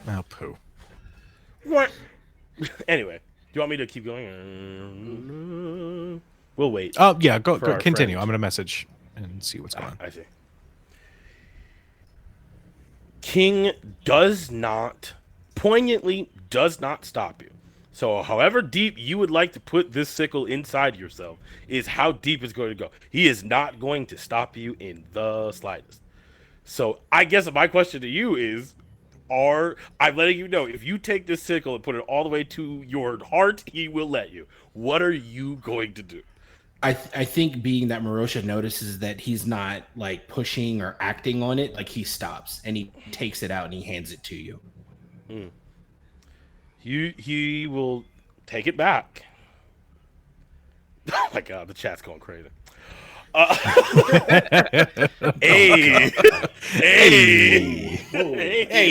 I'll poo. What? Anyway, do you want me to keep going? We'll wait. Oh yeah, go For our continue. friend. I'm gonna message and see what's going on. I see. King does not, poignantly does not stop you. So however deep you would like to put this sickle inside yourself is how deep it's going to go. He is not going to stop you in the slightest. So I guess my question to you is, I'm letting you know, if you take this sickle and put it all the way to your heart, he will let you. What are you going to do? I think being that Merosha notices that he's not like pushing or acting on it, like he stops and he takes it out and he hands it to you. He will take it back. Oh my god, the chat's going crazy. Hey,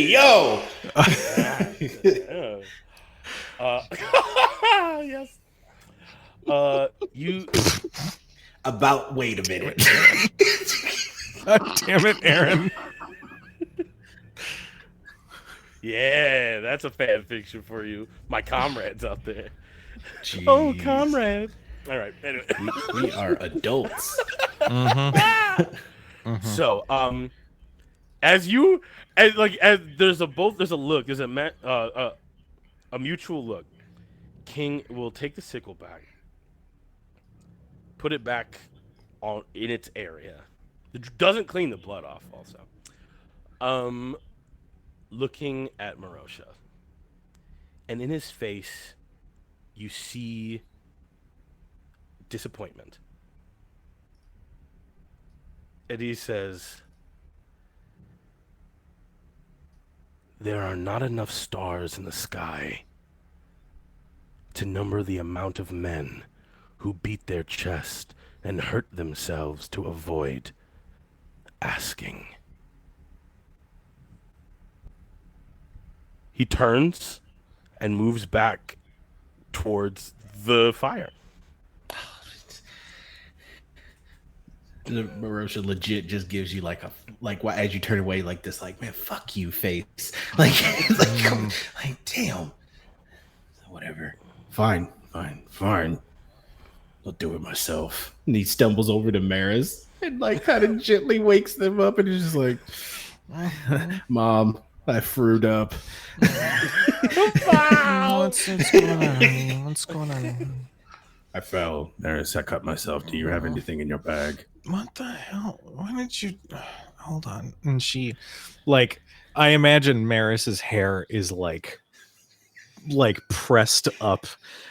Yo! Yes. You. Wait a minute. God damn it, Erin. Yeah, that's a fan fiction for you, my comrades out there. Jeez. Oh, comrade. All right. Anyway. We are adults. So, as there's a look, there's a mutual look. King will take the sickle back, put it back in its area. It doesn't clean the blood off. Also, looking at Merosha, and in his face, you see disappointment. And he says, "There are not enough stars in the sky to number the amount of men who beat their chest and hurt themselves to avoid asking." He turns and moves back towards the fire. The Merosha legit just gives you like as you turn away, like this, like, man, fuck you face. Like, damn. whatever. Fine. I'll do it myself. And he stumbles over to Maris and like kind of gently wakes them up and is just like, Mom, I frued up. What's going on? What's going on? I fell. Maris, I cut myself. Do you have anything in your bag? What the hell? Why did you... Hold on. And she, like, I imagine Maris's hair is like pressed up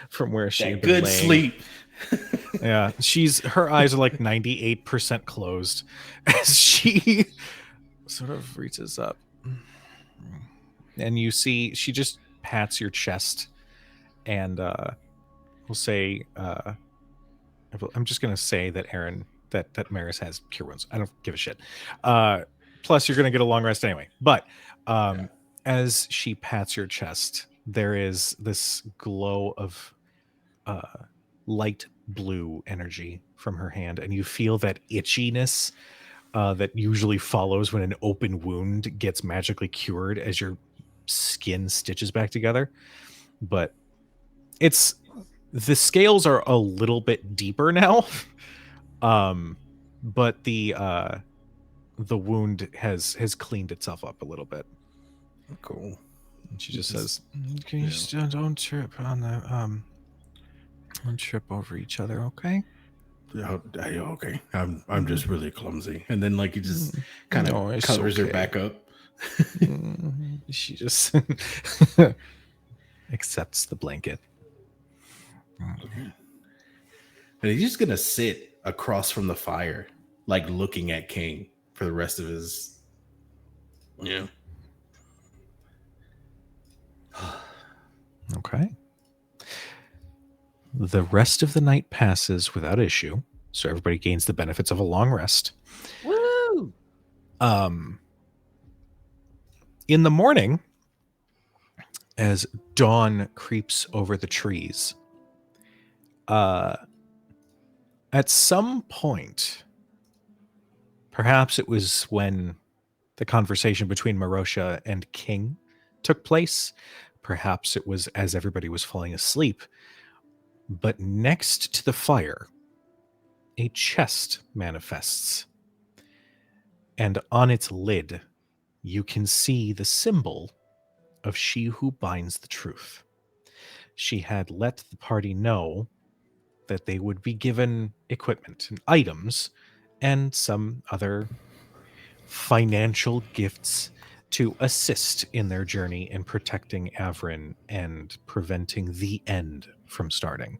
from where she had been good laying. sleep. Yeah, her eyes are like 98% closed as she sort of reaches up. And you see she just pats your chest and we'll say I'm just gonna say that Erin that Maris has cure wounds. I don't give a shit. Plus you're gonna get a long rest anyway. But as she pats your chest, there is this glow of light blue energy from her hand, and you feel that itchiness that usually follows when an open wound gets magically cured as your skin stitches back together. But the scales are a little bit deeper now. But the wound has cleaned itself up a little bit. Cool. And she just says, "Can you still don't trip on the don't trip over each other, okay?" Okay. I'm just really clumsy. And then like he just kind of covers her back up. She just accepts the blanket. And he's just gonna sit across from the fire, like looking at King for the rest of his. Yeah. Okay. The rest of the night passes without issue, so everybody gains the benefits of a long rest. Woo! In the morning, as dawn creeps over the trees, at some point, perhaps it was when the conversation between Merosha and King took place, perhaps it was as everybody was falling asleep, but next to the fire, a chest manifests. And on its lid, you can see the symbol of she who binds the truth. She had let the party know that they would be given equipment and items and some other financial gifts to assist in their journey in protecting Averin and preventing the end from starting.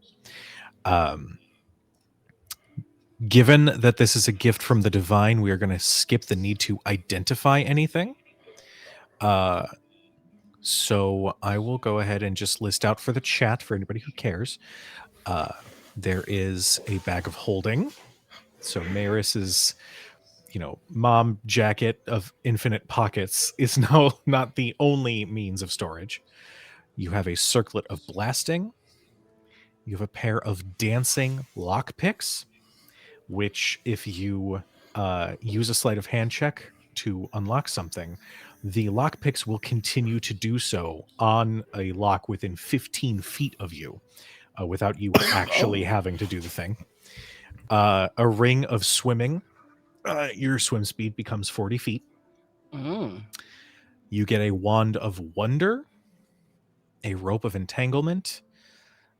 Given that this is a gift from the divine, we are going to skip the need to identify anything. So I will go ahead and just list out for the chat for anybody who cares. There is a bag of holding. So Maris's, mom jacket of infinite pockets is now not the only means of storage. You have a circlet of blasting. You have a pair of dancing lockpicks, which if you use a sleight of hand check to unlock something, the lockpicks will continue to do so on a lock within 15 feet of you without you actually having to do the thing. A ring of swimming. Your swim speed becomes 40 feet. You get a wand of wonder, a rope of entanglement,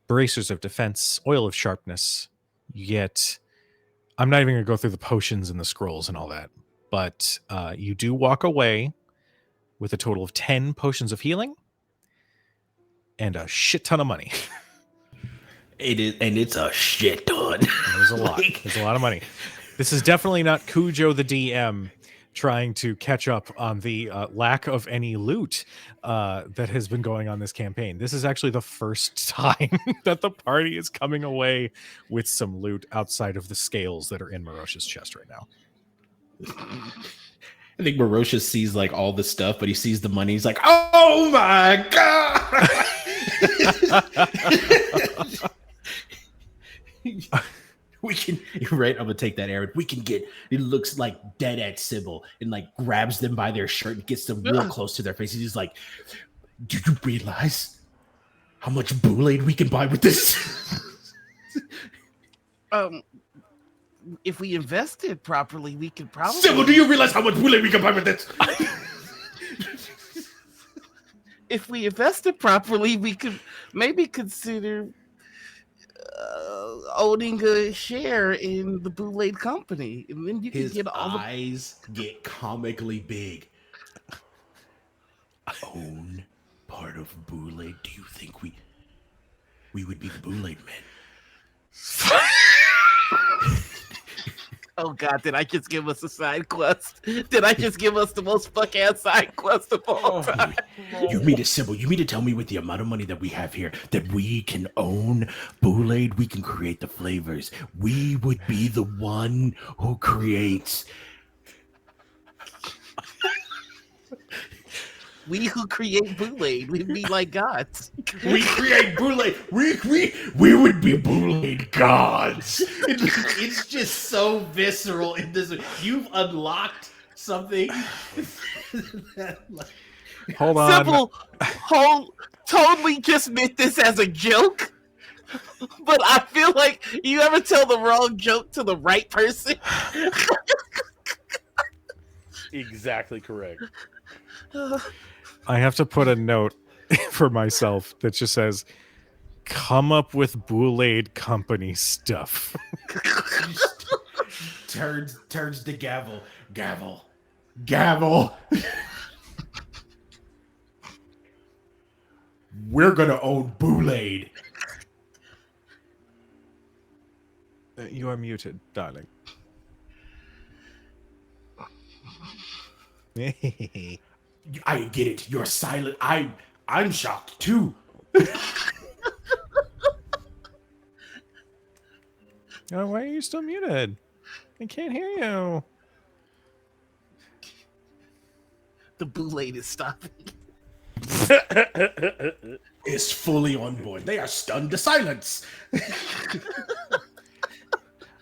bracers of defense, oil of sharpness. You get... I'm not even going to go through the potions and the scrolls and all that, but you do walk away with a total of 10 potions of healing and a shit ton of money. It is, and it's a shit ton. There's a lot. There's a lot of money. This is definitely not Kujo the DM trying to catch up on the lack of any loot that has been going on this campaign. This is actually the first time that the party is coming away with some loot outside of the scales that are in Merosha's chest right now. I think Merosha sees like all the stuff, but he sees the money. He's like, "Oh my god!" We can, right? I'm gonna take that, Erin. We can get. It looks like dead at Sybil and like grabs them by their shirt and gets them real close to their faces. He's like, "Do you realize how much Boule-Aid we can buy with this? If we invested properly, we could probably. Sybil, do you realize how much Boule-Aid we can buy with this? If we invested properly, we could maybe consider owning a share in the Boule-Aid company, and then you can His get all the. eyes get comically big. Own part of Boule-Aid? Do you think we would be the Boule-Aid men? Oh God! Did I just give us a side quest? Did I just give us the most fuck-ass side quest of all time? You mean to, Sybil, you mean to tell me with the amount of money that we have here that we can own Boule-Aid, we can create the flavors. We would be the one who creates. We who create Boule-Aid, we'd be like gods. We create Boule-Aid. We would be Boule-Aid gods. It's just so visceral in this. You've unlocked something. Hold on. Simple, totally just meant this as a joke. But I feel like you ever tell the wrong joke to the right person? Exactly correct. I have to put a note for myself that just says, come up with Boule-Aid company stuff. turns the gavel. We're gonna own Boule-Aid. You are muted, darling. I get it. You're silent. I'm shocked too. Oh, why are you still muted? I can't hear you. The Boule-Aid is stopping. Is fully on board. They are stunned to silence.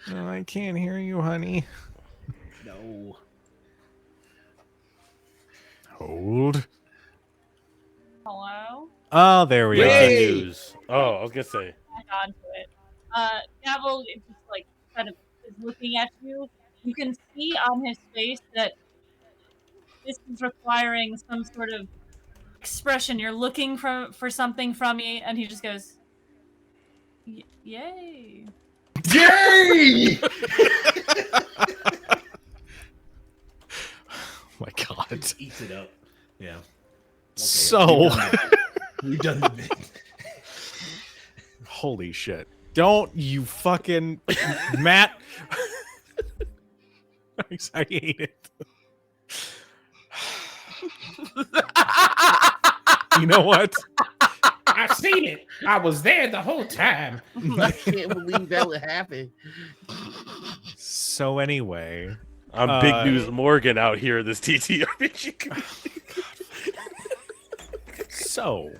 No, I can't hear you, honey. No. Hold. Hello? Oh, there we Yay! are. News. Oh, I was gonna say. Back onto it. Gavel is just like kind of is looking at you. You can see on his face that this is requiring some sort of expression. You're looking for something from me, and he just goes, "Yay!" Yay! Oh my God. Eats it up. Yeah. Okay, So, we've done the bit. holy shit. Don't you fucking Matt. I hate it. You know what? I've seen it. I was there the whole time. I can't believe that would happen. So anyway, I'm Big News Morgan out here in this TTRPG community. so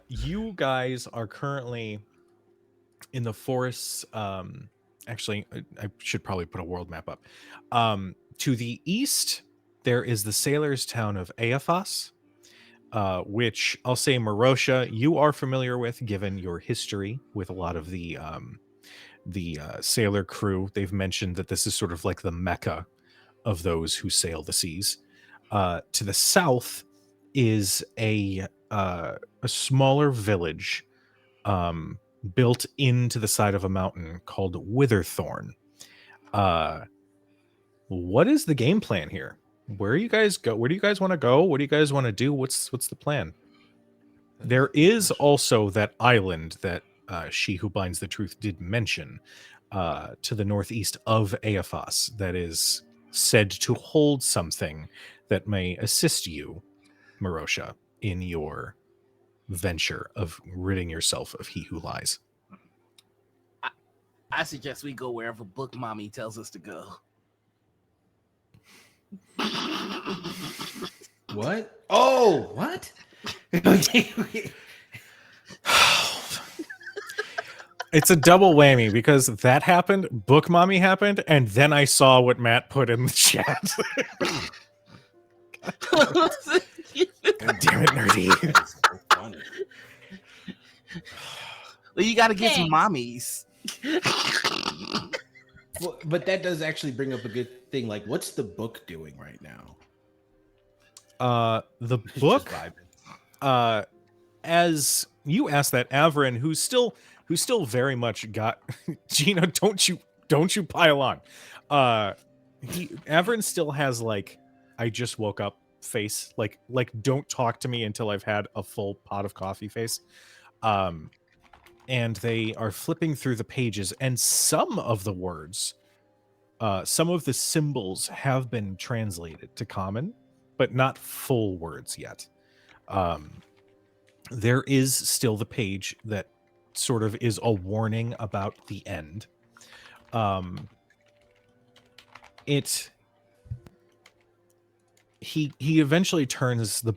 you guys are currently in the forests. Actually, I should probably put a world map up. To the east, there is the sailors' town of Eafas, which I'll say Merosha, you are familiar with, given your history with a lot of the sailor crew. They've mentioned that this is sort of like the Mecca of those who sail the seas. To the south is a smaller village built into the side of a mountain called Witherthorn. What is the game plan here? Where do you guys go? Where do you guys want to go? What do you guys want to do? What's the plan? There is also that island that She Who Binds the Truth did mention to the northeast of Eafas that is said to hold something that may assist you, Merosha, in your venture of ridding yourself of He Who Lies. I suggest we go wherever Book Mommy tells us to go. What? Oh, what? It's a double whammy because that happened, Book Mommy happened, and then I saw what Matt put in the chat. God damn it, Nur-D. That's so funny. Well, you got to get some Thanks. mommies. Well, but that does actually bring up a good thing. Like, what's the book doing right now? The It's just book, vibing. as you asked that, Averin, who's still very much got Gina, don't you pile on. Averin still has like, I just woke up face, like don't talk to me until I've had a full pot of coffee face. And they are flipping through the pages, and some of the words, some of the symbols have been translated to common, but not full words yet. There is still the page that sort of is a warning about the end. He eventually turns the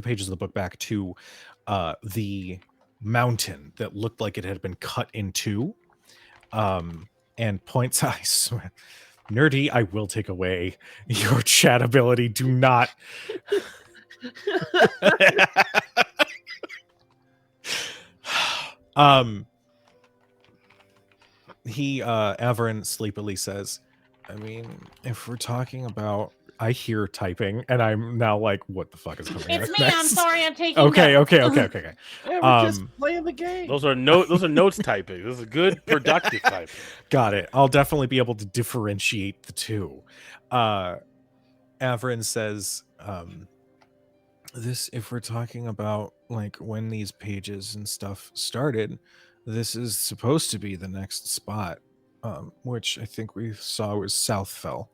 pages of the book back to the mountain that looked like it had been cut in two, and points. I swear, Nur-D, I will take away your chat ability. Do not. Averin sleepily says, I mean, if we're talking about, I hear typing, and I'm now like, what the fuck is coming It's next? me. I'm sorry. I'm taking Okay. notes. Okay. Yeah, we're just playing the game. Those are notes typing. This is good productive typing. Got it. I'll definitely be able to differentiate the two. Averin says, this, if we're talking about like when these pages and stuff started, this is supposed to be the next spot, which I think we saw was Southfell,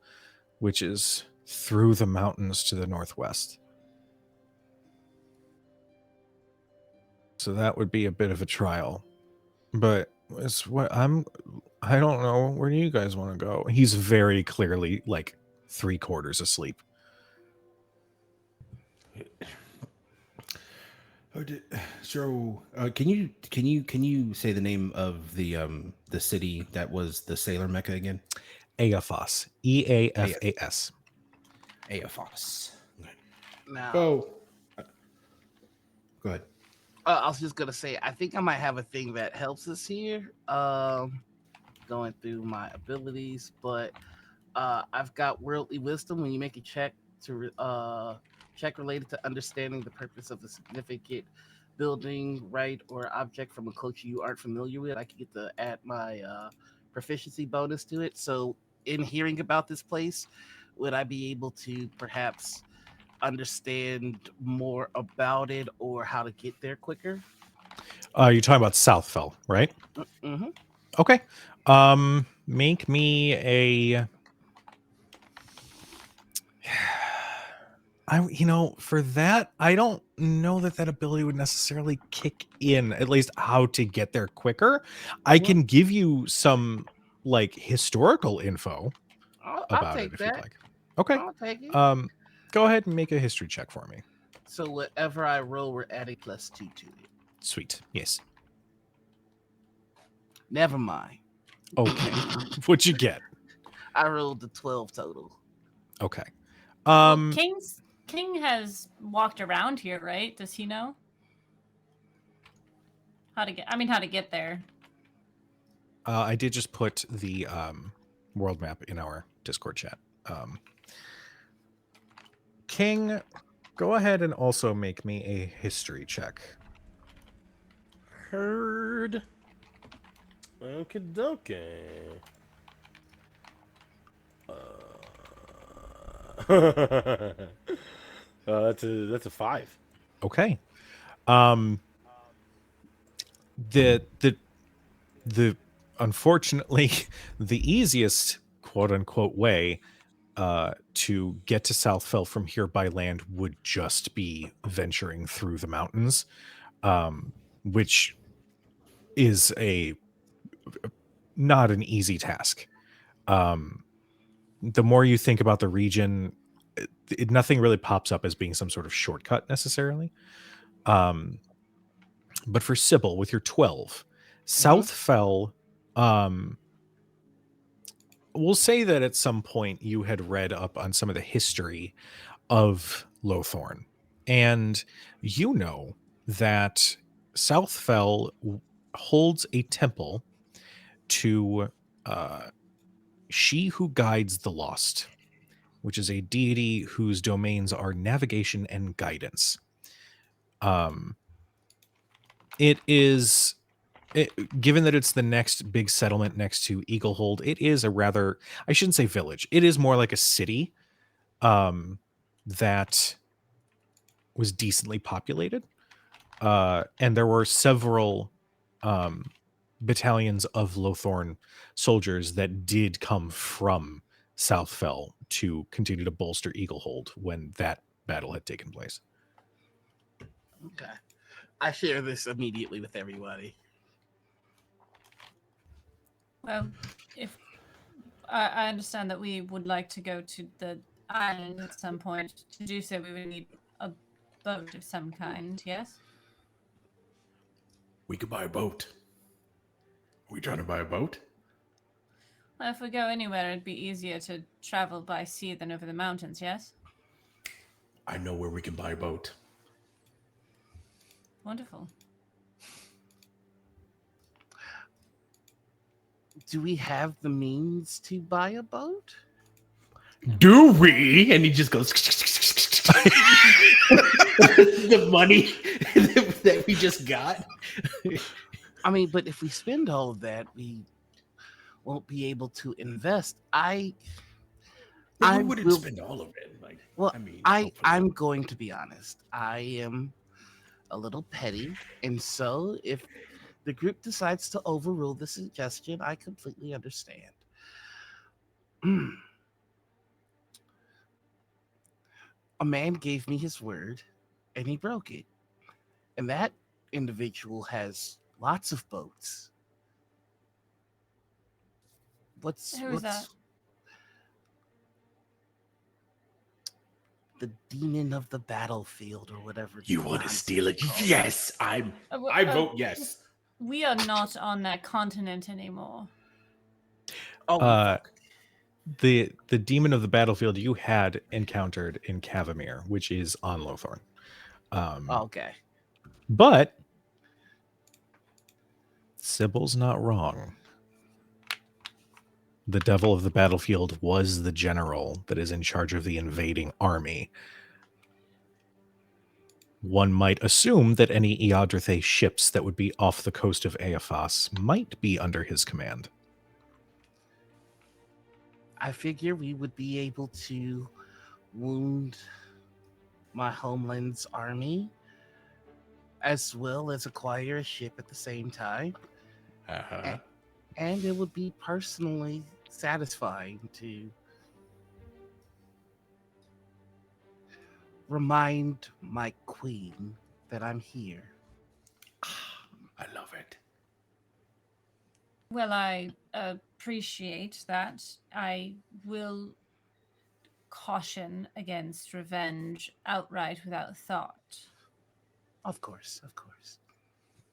which is through the mountains to the northwest. So that would be a bit of a trial, but it's what I don't know. Where do you guys want to go? He's very clearly like 3/4 asleep. So, can you say the name of the city that was the sailor mecca again? Eafas. Eafas. Eafas. Now, Oh, go ahead. I was just gonna say, I think I might have a thing that helps us here. Going through my abilities, but I've got worldly wisdom. When you make a check related to understanding the purpose of a significant building, right, or object from a culture you aren't familiar with, I can get to add my proficiency bonus to it. So, in hearing about this place, would I be able to perhaps understand more about it or how to get there quicker? You're talking about Southfell, right? Mm-hmm. Okay. Make me a. For that, I don't know that ability would necessarily kick in, at least how to get there quicker. I can give you some like historical info I'll about take it if that. you'd like. Okay. I'll take it. Go ahead and make a history check for me. So whatever I roll, we're adding +2 to it. Sweet. Yes. Never mind. Okay. What'd you get? I rolled the 12 total. Okay. Well, King has walked around here, right? Does he know how to get there? I did just put the world map in our Discord chat. King, go ahead and also make me a history check. Heard. Okie dokie. That's a 5. Okay. The unfortunately the easiest quote unquote way to get to Southfell from here by land would just be venturing through the mountains, which is not an easy task. The more you think about the region, nothing really pops up as being some sort of shortcut necessarily. But for Sybil, with your 12, Southfell, we'll say that at some point you had read up on some of the history of Lothorn, and you know that Southfell holds a temple to She Who Guides the Lost, which is a deity whose domains are navigation and guidance. It is, given that it's the next big settlement next to Eaglehold, it is a rather, I shouldn't say village, it is more like a city that was decently populated. And there were several battalions of Lothorn soldiers that did come from Southfell to continue to bolster Eaglehold when that battle had taken place. Okay. I share this immediately with everybody. Well, if I understand that we would like to go to the island at some point. To do so, we would need a boat of some kind, yes? We could buy a boat. Are we trying to buy a boat? Well, if we go anywhere, it'd be easier to travel by sea than over the mountains, yes? I know where we can buy a boat. Wonderful. Do we have the means to buy a boat? Do we? And he just goes. The money that we just got. I mean, but if we spend all of that, we won't be able to invest. We wouldn't spend all of it. Like, well, I mean, I'm going to be honest. I am a little petty, and so if the group decides to overrule the suggestion, I completely understand. A man gave me his word, and he broke it. And that individual has lots of boats. Who's that? The demon of the battlefield, or whatever. You want to steal it? Yes, I vote yes. We are not on that continent anymore. Oh, The demon of the battlefield you had encountered in Kavamir, which is on Lothorn. okay. But Sybil's not wrong. The devil of the battlefield was the general that is in charge of the invading army. One might assume that any Eadrithe ships that would be off the coast of Eafas might be under his command. I figure we would be able to wound my homeland's army as well as acquire a ship at the same time. Uh-huh. And it would be personally satisfying to remind my queen that I'm here. I love it. Well, I appreciate that. I will caution against revenge outright without thought. Of course, of course.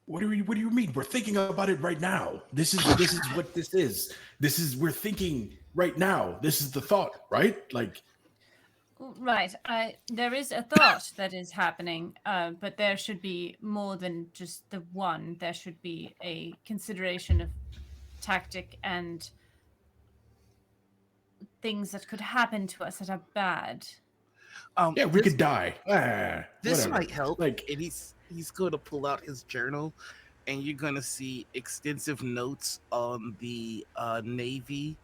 What do you mean? We're thinking about it right now. This is what this is. We're thinking right now. This is the thought, right? Like, Right. There is a thought that is happening, but there should be more than just the one. There should be a consideration of tactic and things that could happen to us that are bad. yeah, we could die. This Whatever. might help. Like, And he's going to pull out his journal, and you're going to see extensive notes on the navy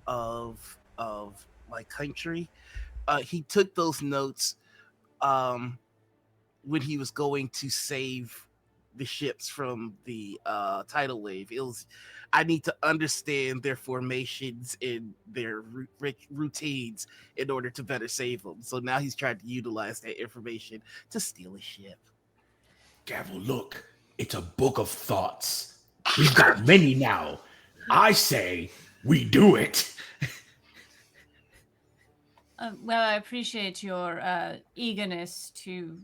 of my country. He took those notes when he was going to save the ships from the tidal wave. It was, I need to understand their formations and their routines in order to better save them. So now he's trying to utilize that information to steal a ship. Gavel, look, it's a book of thoughts. We've got many now. I say we do it. Well, I appreciate your eagerness to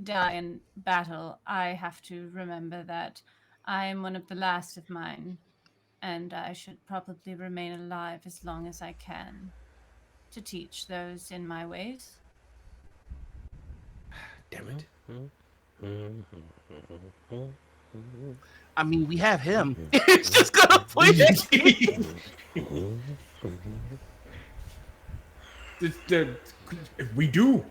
die in battle. I have to remember that I am one of the last of mine, and I should probably remain alive as long as I can to teach those in my ways. Damn it. I mean, we have him. It's just gonna point at you. We do.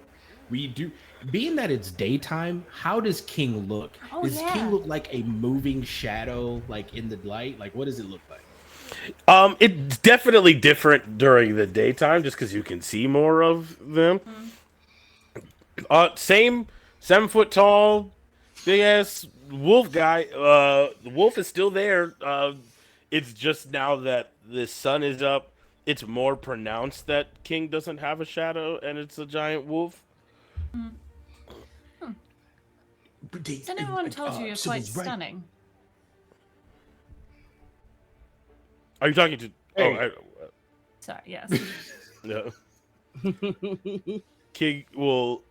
We do. Being that it's daytime, how does King look? Oh, Does yeah. King look like a moving shadow, like in the light? Like, what does it look like? It's definitely different during the daytime, just because you can see more of them. Same 7 foot tall, big ass wolf guy. The wolf is still there. It's just now that the sun is up, it's more pronounced that King doesn't have a shadow and it's a giant wolf. Has anyone told you you're quite stunning? Are you talking to? Hey. Sorry, yes. No. King will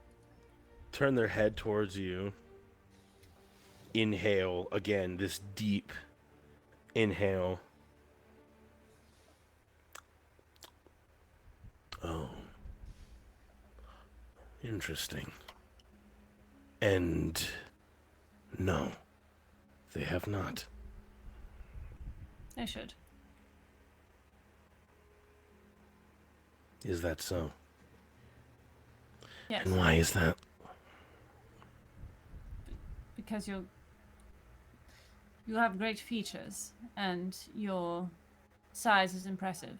turn their head towards you. Inhale again, this deep inhale. Oh, interesting. And no, they have not. I should. Is that so? Yes. And why is that? Because you have great features and your size is impressive.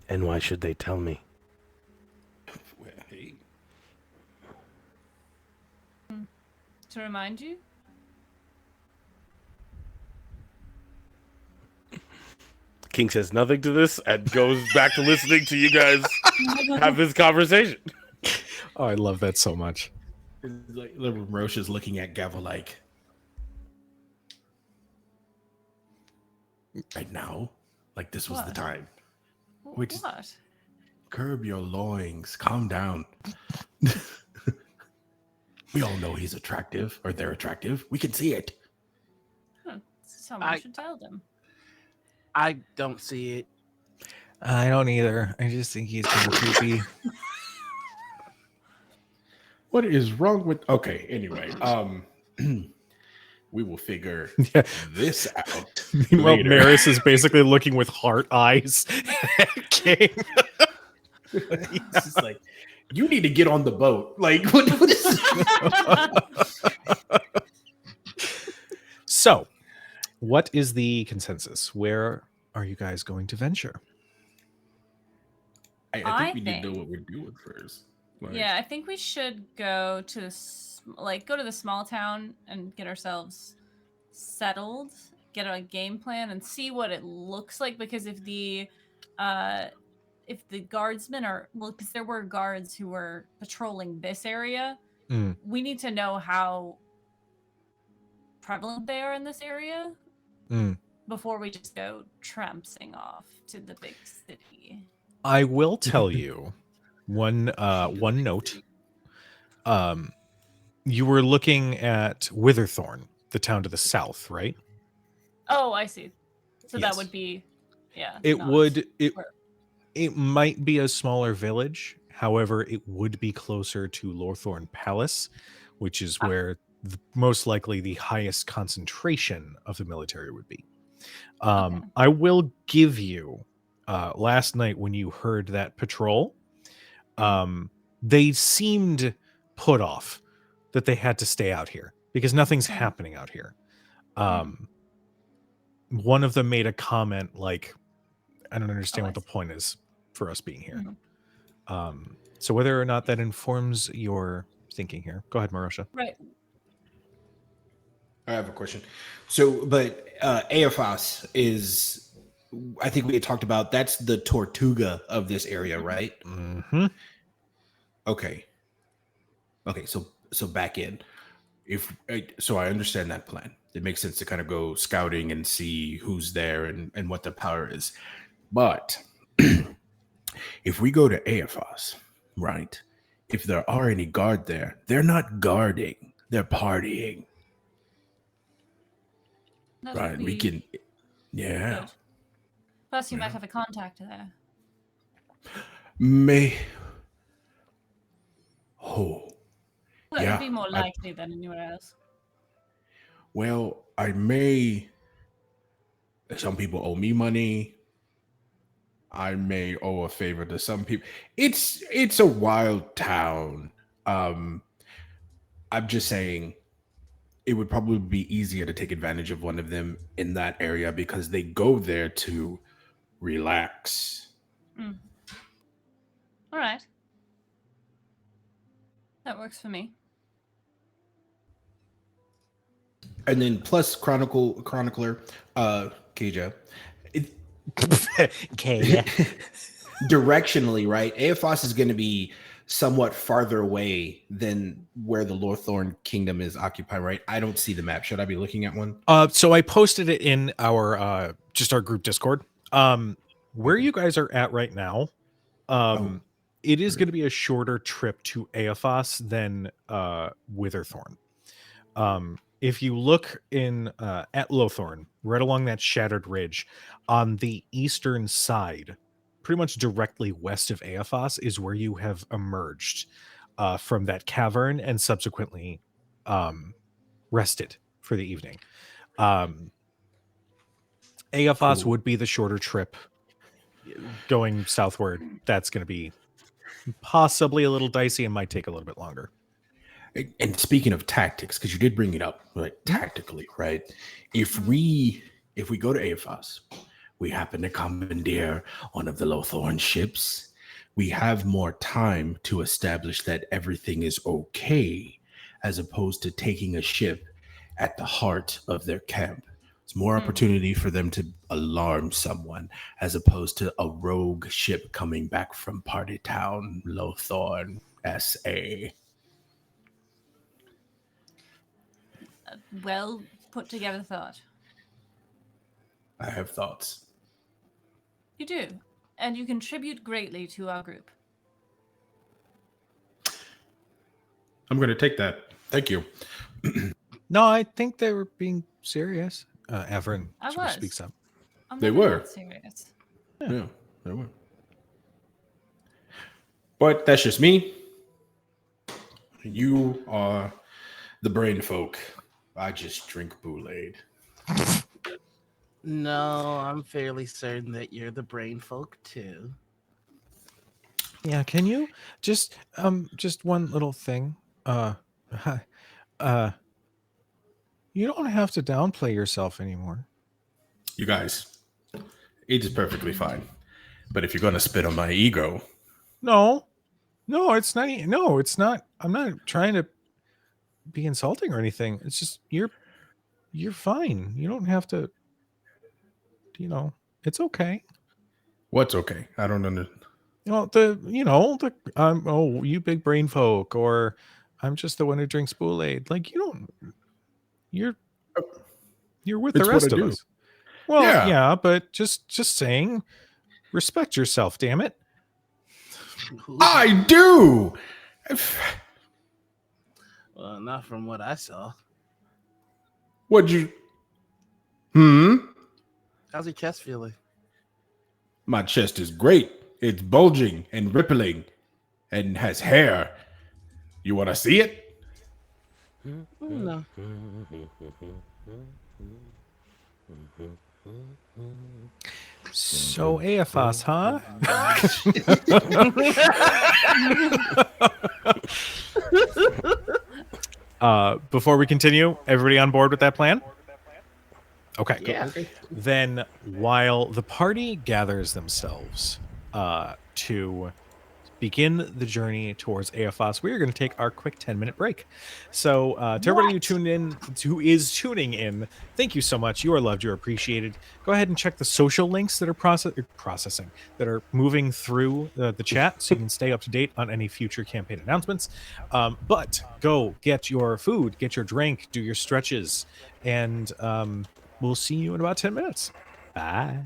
And why should they tell me? To remind you? King says nothing to this and goes back to listening to you guys have this conversation. Oh, I love that so much. Like Merosha's looking at Gavel like, right now, like this was the What? time. What? Curb your loins, calm down. We all know he's attractive, or they're attractive. We can see it. Someone should tell them. I don't see it. I don't either. I just think he's kind of creepy. What is wrong with? Okay, anyway, we will figure this out. Meanwhile, later. Maris is basically looking with heart eyes at King. It's just like, you need to get on the boat. Like, what is? So, what is the consensus? Where are you guys going to venture? I think we need to know what we're doing first. Like, Yeah, I think we should go to go to the small town and get ourselves settled, get a game plan, and see what it looks like. Because if the guardsmen are because there were guards who were patrolling this area, we need to know how prevalent they are in this area before we just go trampsing off to the big city. I will tell you one note. You were looking at Witherthorn, the town to the south, right? Oh, I see. So Yes. that would be, yeah. It might be a smaller village. However, it would be closer to Lorthorn Palace, which is where most likely the highest concentration of the military would be. I will give you, last night when you heard that patrol, they seemed put off that they had to stay out here because nothing's happening out here. One of them made a comment like, I don't understand what the point is for us being here. So whether or not that informs your thinking here, go ahead, Merosha. Right. I have a question. So, but Eafas is, I think we had talked about, that's the Tortuga of this area, right? Mm-hmm. Okay. So back in. So I understand that plan. It makes sense to kind of go scouting and see who's there and what the power is. But if we go to Eafas, right? If there are any guard there, they're not guarding, they're partying. That Right, would we be can, yeah. good. Plus, you might have a contact there. May. Oh, Well, Yeah, it'd be more likely than anywhere else. Well, I may. Some people owe me money. I may owe a favor to some people. It's a wild town. I'm just saying it would probably be easier to take advantage of one of them in that area because they go there to relax. Mm. All right. That works for me. And then plus chronicler, Kujo. Okay. Directionally, right? Eafas is going to be somewhat farther away than where the Lorthorn kingdom is occupied, right? I don't see the map. Should I be looking at one? So I posted it in our just our group Discord. Where you guys are at right now, it is going to be a shorter trip to Eafas than Witherthorn. If you look in at Lothorn, right along that shattered ridge, on the eastern side, pretty much directly west of Eafas, is where you have emerged from that cavern and subsequently rested for the evening. Eafas would be the shorter trip. Going southward, that's going to be possibly a little dicey and might take a little bit longer. And speaking of tactics, because you did bring it up, like tactically, right? If we go to Eafas, we happen to commandeer one of the Lothorn ships, we have more time to establish that everything is okay, as opposed to taking a ship at the heart of their camp. It's more opportunity for them to alarm someone, as opposed to a rogue ship coming back from Party Town, Lothorn, SA. Well put together thought. I have thoughts. You do, and you contribute greatly to our group. I'm going to take that. Thank you. No, I think they were being serious. Erin I speaks up. They never were. not serious. Yeah, they were. But that's just me. You are the brain folk. I just drink Boulade. No, I'm fairly certain that you're the brain folk too. Yeah, can you just one little thing? You don't have to downplay yourself anymore. You guys, it is perfectly fine. But if you're going to spit on my ego, No, it's not. No, it's not. I'm not trying to be insulting or anything. It's just you're fine. You don't have to. It's okay. what's okay? I don't understand. Oh, you big brain folk, or I'm just the one who drinks Kool-Aid. Like you're with the It's what rest I of do. us. Well, Yeah. yeah, but just saying, respect yourself, damn it. I do. Well, not from what I saw. What'd you? How's your chest feeling? My chest is great. It's bulging and rippling and has hair. You want to see it? No. So Eafas, huh? Before we continue, everybody on board with that plan? Okay. Yeah. Then while the party gathers themselves to begin the journey towards Eafas, we are going to take our quick 10-minute break. So to everybody who is tuning in, thank you so much. You are loved. You are appreciated. Go ahead and check the social links that are processing, that are moving through the chat, so you can stay up to date on any future campaign announcements. But go get your food, get your drink, do your stretches, and we'll see you in about 10 minutes. Bye.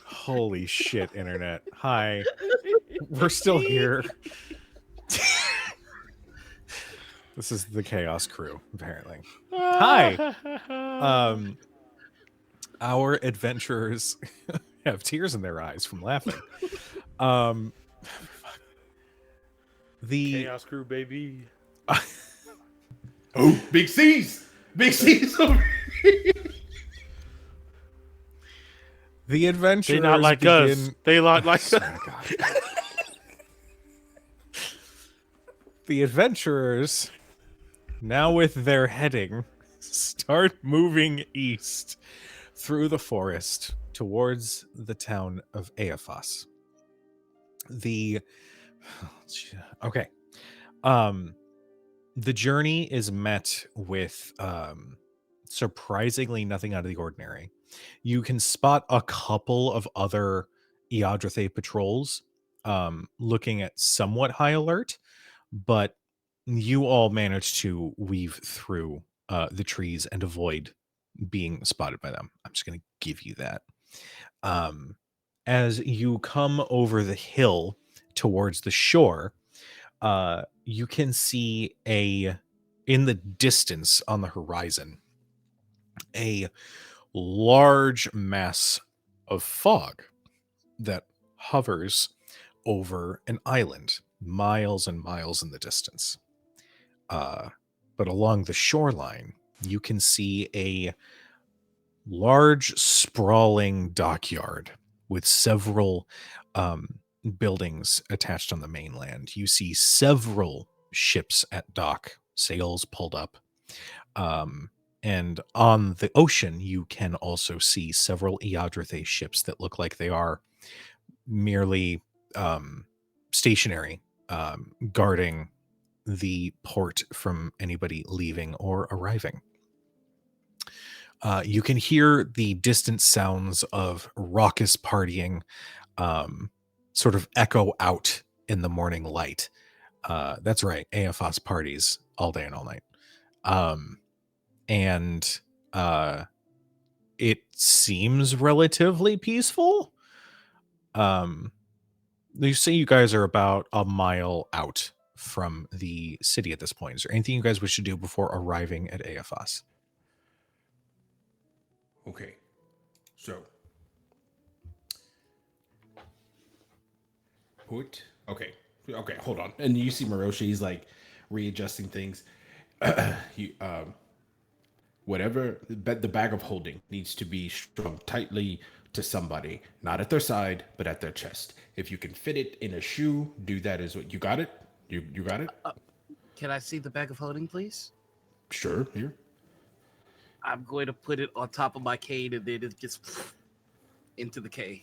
Holy shit, internet. Hi. We're still here. This is the Chaos Crew, apparently. Hi. Our adventurers have tears in their eyes from laughing. The Chaos Crew, baby. Oh, big C's. Big C's over the adventurers They not like begin... us. They not like us. Oh, God. The adventurers, now with their heading, start moving east through the forest towards the town of Eafas. Okay. The journey is met with surprisingly nothing out of the ordinary. You can spot a couple of other Eodrathé patrols looking at somewhat high alert, but you all manage to weave through the trees and avoid being spotted by them. I'm just going to give you that. As you come over the hill towards the shore, you can see in the distance on the horizon, a large mass of fog that hovers over an island, miles and miles in the distance. But along the shoreline, you can see a large, sprawling dockyard with several buildings attached on the mainland. You see several ships at dock, sails pulled up. And on the ocean, you can also see several Eodrathé ships that look like they are merely stationary, guarding the port from anybody leaving or arriving. You can hear the distant sounds of raucous partying sort of echo out in the morning light. That's right, Eafas parties all day and all night. And it seems relatively peaceful. You say you guys are about a mile out from the city at this point. Is there anything you guys wish to do before arriving at Eafas? Okay. So. Okay, hold on. And you see Merosha, he's like readjusting things. Whatever, the bag of holding needs to be strung tightly to somebody, not at their side, but at their chest. If you can fit it in a shoe, do that as well. You got it? You got it? Can I see the bag of holding, please? Sure, here. I'm going to put it on top of my cane, and then it gets into the cane.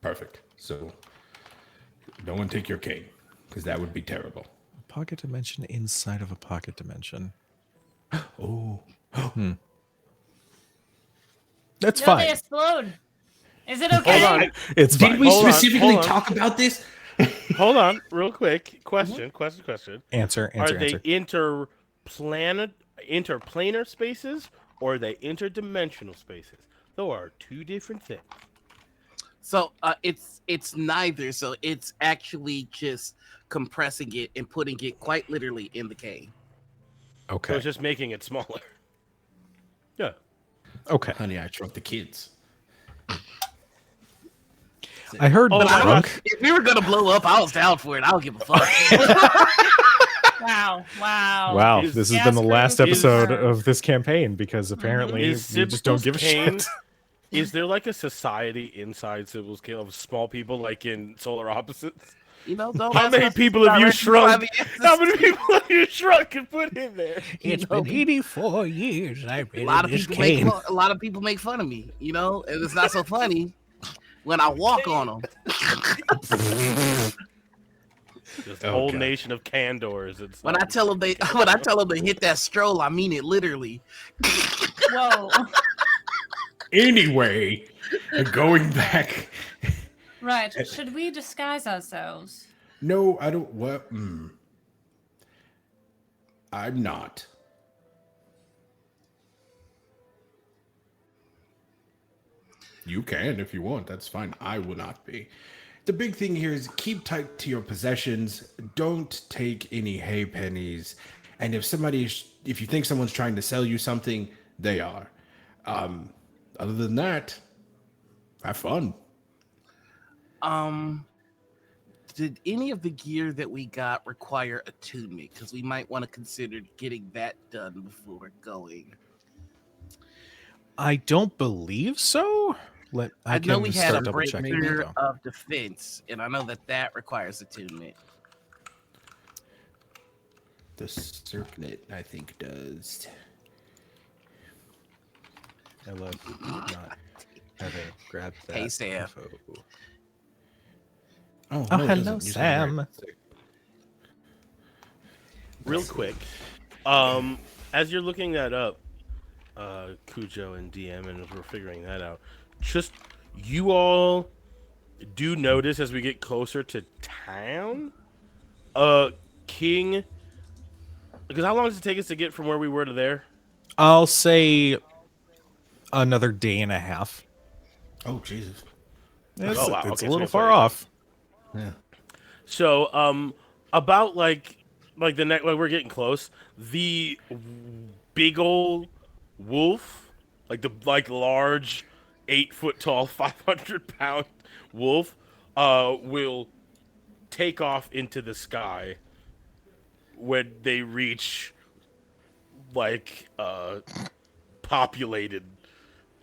Perfect. So, no one take your cane, because that would be terrible. A pocket dimension inside of a pocket dimension. Oh. That's No, fine. they explode. Is it okay? Hold on. It's Did fine. we Hold on, specifically hold on. talk about this? Hold on, real quick. Question. Answer. Are they interplanar spaces or are they interdimensional spaces? Those are two different things. So it's neither. So it's actually just compressing it and putting it quite literally in the cane. Okay. So it's just making it smaller. Yeah. Okay. Honey, I Shrunk the Kids. I heard Oh, drunk. If we were gonna blow up, I was down for it. I don't give a fuck. Wow. Wow, Is- this has been the last Gas episode crew. of this campaign because apparently we Is just don't give a Pain- shit. Is there like a society inside Sybil's Cave of small people like in Solar Opposites? Don't How ask many us people have you directly shrunk? by the answers. How many people have you shrunk and put in there? It's been 84 years I've been A lot in of this people make cane. a lot of people make fun of me, and it's not so funny when I walk on them. This Oh, whole God. nation of candors. It's When I tell them they hit that stroll, I mean it literally. Whoa. Anyway, going back. Right. Should we disguise ourselves? No, I don't. What? I'm not. You can if you want. That's fine. I will not be. the big thing here is keep tight to your possessions. Don't take any hay pennies. And if you think someone's trying to sell you something, they are. Other than that, have fun. Did any of the gear that we got require attunement? Because we might want to consider getting that done before going. I don't believe so. I know we had a double-checking that, breakthrough though. of defense, and I know that requires attunement. The circlet, I think, does. I love not having grabbed that. Hey, Sam. info. Oh, Oh, it hello, doesn't use Sam. the Real quick, as you're looking that up, Kujo and DM, and as we're figuring that out, just you all do notice as we get closer to town, King. Because how long does it take us to get from where we were to there? I'll say another day and a half. Oh, Jesus. It's, Oh, wow. it's Okay, a so little you're far far. off. Yeah. So, about like the next, like we're getting close. The big old wolf, like the large, 8-foot tall, 500-pound wolf, will take off into the sky when they reach like populated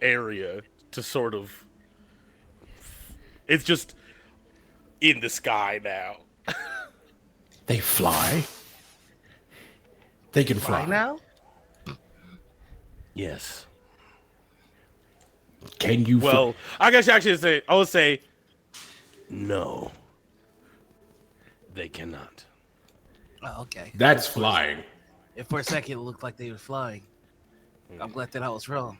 area to sort of. It's just in the sky now. They fly. They can fly. Right now? Yes. Can you? Well, I guess I would say no. They cannot. Oh, okay. That's flying. If for a second it looked like they were flying, I'm glad that I was wrong.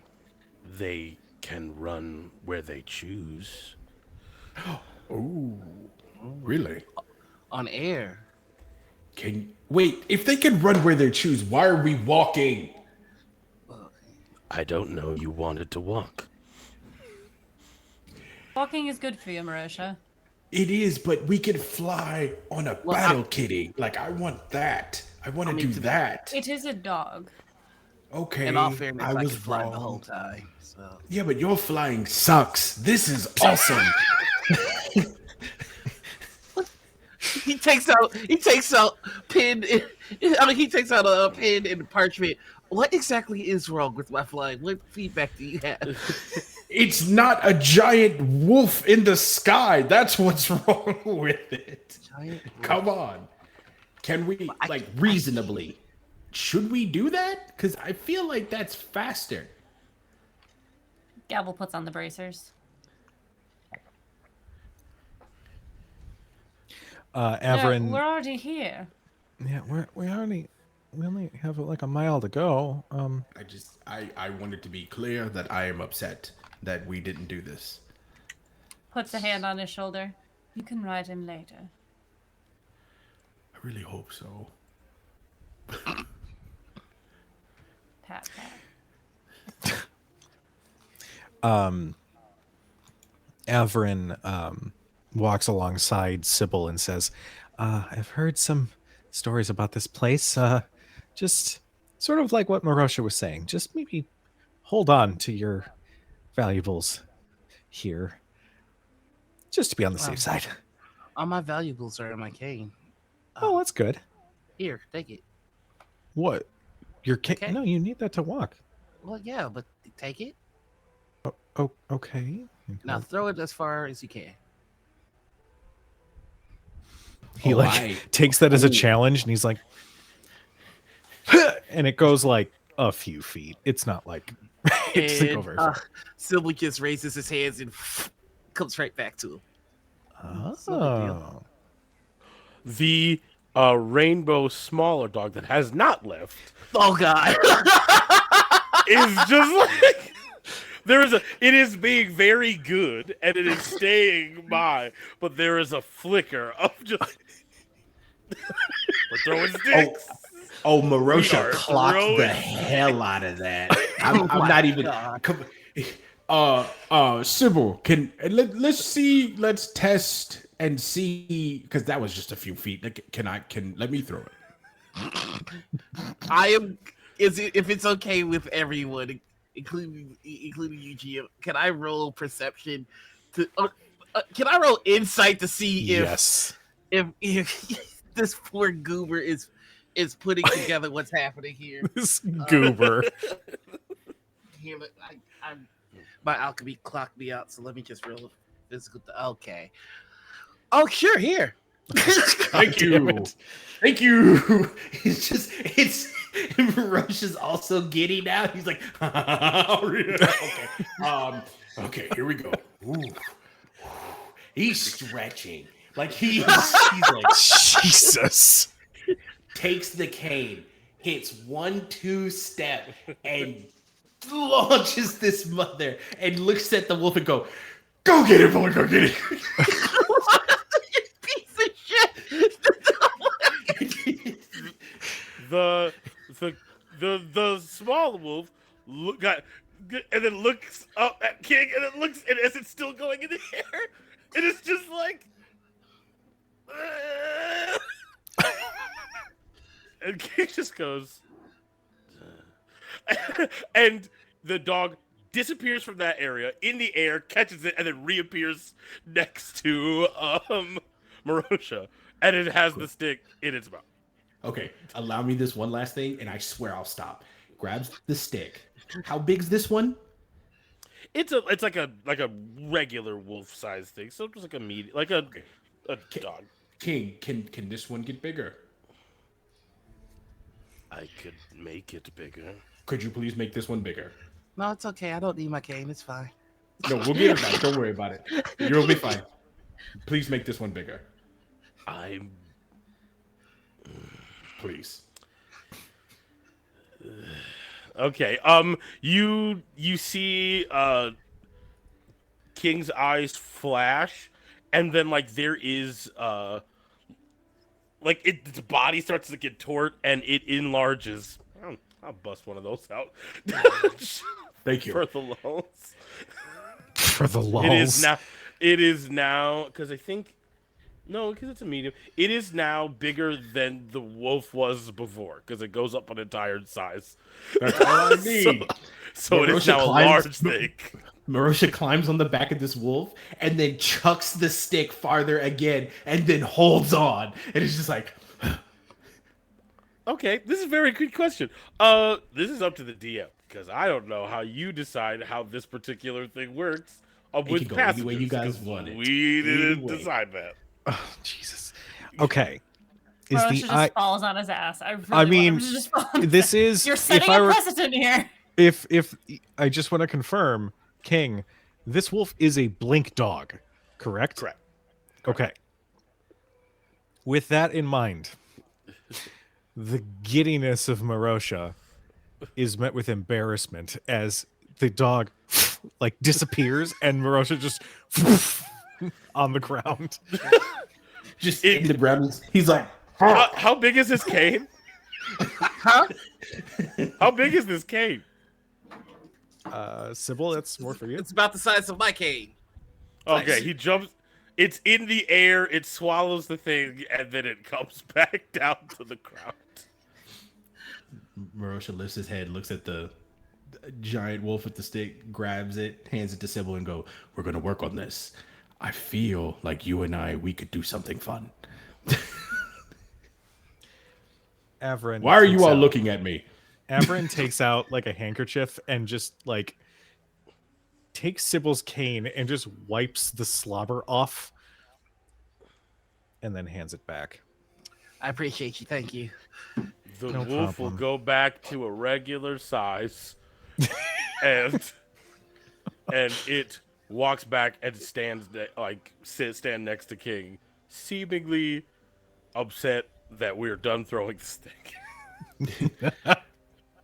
They can run where they choose. Oh, really? On air. Wait? If they can run where they choose, why are we walking? I don't know. You wanted to walk. Walking is good for you, Merosha. It is, but we can fly on a battle kitty. Like I want that. I want to do that. It is a dog. Okay. In all fairness, I was could fly wrong. the whole time. So Yeah, but your flying sucks. This is awesome. he takes out pen. He takes out a pen and parchment. What exactly is wrong with my flying? What feedback do you have? It's not a giant wolf in the sky. That's what's wrong with it. Come on. Can we, reasonably, should we do that? Because I feel like that's faster. Gavel puts on the bracers. Averin. We're already here. Yeah, we only have like a mile to go. I wanted to be clear that I am upset that we didn't do this. Puts a hand on his shoulder. You can ride him later. I really hope so. Pat, pat. Averin walks alongside Sybil and says, I've heard some stories about this place. Just sort of like what Merosha was saying. Just maybe hold on to your valuables here. Just to be on the safe side. All my valuables are in my cane. Oh, that's good. Here, take it. What? Your cane? Okay. No, you need that to walk. Well, yeah, but take it. Oh, okay. Now throw it as far as you can. He takes that as a challenge and he's like, and it goes like a few feet. It's not like it doesn't go very far. Silicus raises his hands and comes right back to him. Oh. The rainbow smaller dog that has not left Oh God! is just like it is being very good and it is staying by, but there is a flicker of just we're throwing sticks. Oh, We Merosha are clocked the throwing- hell out of that. I'm not even. God. Sybil, let's test and see, because that was just a few feet. Like, let me throw it. I am. If it's okay with everyone, including you, GM, can I roll perception? Can I roll insight to see Yes. if this poor goober is putting together what's happening here? This goober. Here, I'm my alchemy clocked me out, so let me just roll a physical. Okay. Oh, sure. Here. Thank you. Thank you. It's Merosha's also giddy now. He's like, okay. Okay, here we go. Ooh. He's stretching. Like he's like Jesus. takes the cane, hits 1-2 step, and launches this mother and looks at the wolf and go get it, boy, go get it. Piece of shit. The small wolf and then looks up at King, and then looks, and as it's still going in the air, it is just like, and King just goes, and the dog disappears from that area in the air, catches it, and then reappears next to Merosha, and it has the stick in its mouth. Okay, allow me this one last thing, and I swear I'll stop. Grabs the stick. How big's this one? It's like a regular wolf size thing, so just like a medium, like a dog. King, can this one get bigger? I could make it bigger. Could you please make this one bigger? No, it's okay. I don't need my cane. It's fine. No, we'll get it back. Don't worry about it. You'll be fine. Please make this one bigger. Please. Okay. You see King's eyes flash, and then like there is like its body starts to get taut, and it enlarges. I'll bust one of those out. Thank you. For the lulz. For the lulz. It is now because I think because it's a medium. It is now bigger than the wolf was before because it goes up an entire size. That's all I need. So it is now a large thing. Merosha climbs on the back of this wolf and then chucks the stick farther again and then holds on. And it's just like, okay, this is a very good question. This is up to the DM because I don't know how you decide how this particular thing works with go passengers. any way you guys want it. We didn't decide that. Oh, Jesus. Okay. Merosha just falls on his ass. I I mean, want him to just fall on this his is You're setting a precedent here. If I just want to confirm, King, this wolf is a blink dog, correct? Correct. Okay. With that in mind, the giddiness of Merosha is met with embarrassment as the dog like disappears and Merosha just on the ground. just in the ground. He's like, how big is this cane? Huh? How big is this cane? Sybil, that's more for you. It's about the size of my cane. Okay, he jumps. It's in the air. It swallows the thing, and then it comes back down to the ground. Merosha lifts his head, looks at the giant wolf with the stick, grabs it, hands it to Sybil, and go, "We're gonna work on this. I feel like you and we could do something fun." Averin, why are you all looking at me? Averin takes out like a handkerchief and just like takes Sybil's cane and just wipes the slobber off and then hands it back. I appreciate you. Thank you. The No wolf problem. will go back to a regular size, and it walks back and stand next to King, seemingly upset that we're done throwing the stick.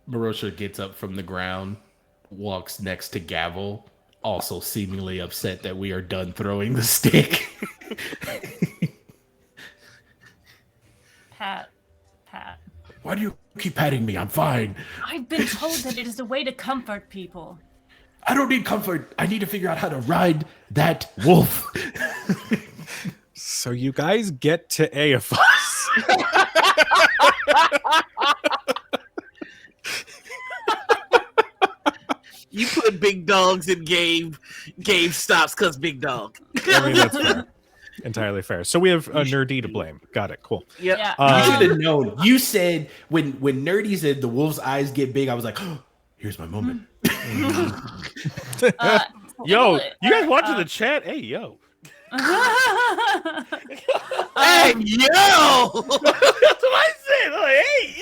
Merosha gets up from the ground, walks next to Gavel, also seemingly upset that we are done throwing the stick. Pat. Why do you keep patting me? I'm fine. I've been told that it is a way to comfort people. I don't need comfort. I need to figure out how to ride that wolf. So you guys get to Eafas. You put big dogs in game stops because big dog. I mean, that's fair. Entirely fair. So we have a Nur-D to blame. Got it. Cool. Yep. Yeah. You should have known. You said when Nur-D said the wolf's eyes get big, I was like, oh, here's my moment. Yo, you guys watching the chat? Hey, yo. Hey, yo! That's what I said. Like, hey,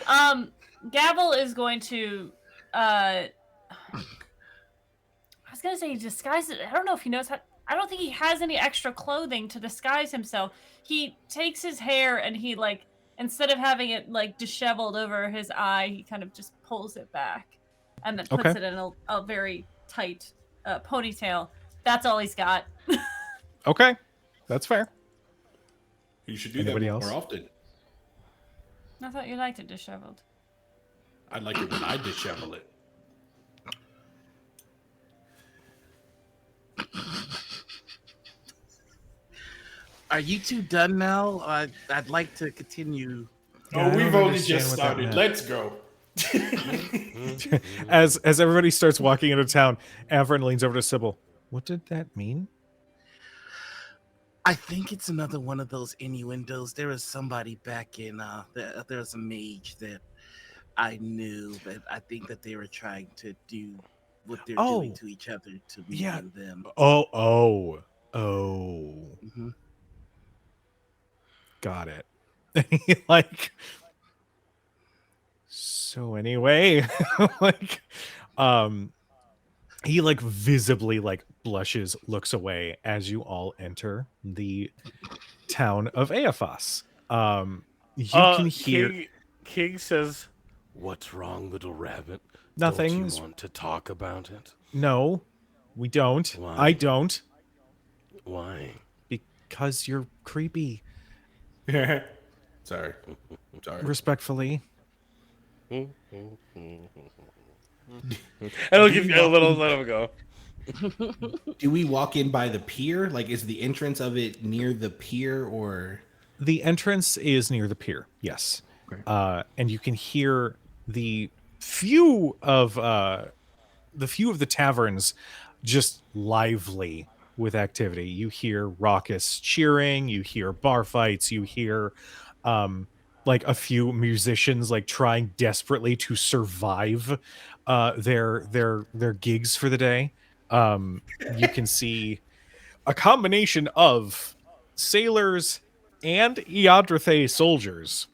yo. Gavel is going to I was gonna say disguise it. I don't know if he knows how. I don't think he has any extra clothing to disguise himself. He takes his hair and he like instead of having it like disheveled over his eye, he kind of just pulls it back and then puts it in a very tight ponytail. That's all he's got. Okay. That's fair. You should do Anybody that else? more often. I thought you liked it disheveled. I like it when I dishevel it. Are you two done now? I'd like to continue. Yeah, I we've don't only understand just what that started. meant. Let's go. As everybody starts walking into town, Averin leans over to Sybil. What did that mean? I think it's another one of those innuendos. There was somebody back in there was a mage that I knew that I think that they were trying to do what they're doing to each other to me and them. Oh. Mm-hmm. Got it. Like, so anyway, like, he like visibly like blushes, looks away as you all enter the town of Eafas. You can hear King says, "What's wrong, little rabbit? Nothing. Don't you want to talk about it? No, we don't. Why? I don't. Why? Because you're creepy. Sorry. Respectfully. And I'll give you a little. Let him go. Do we walk in by the pier? Like, is the entrance of it near the pier or? The entrance is near the pier, yes. Okay. And you can hear the few of the taverns just lively with activity. You hear raucous cheering, you hear bar fights, you hear like a few musicians like trying desperately to survive their gigs for the day. You can see a combination of sailors and Iadrathe soldiers,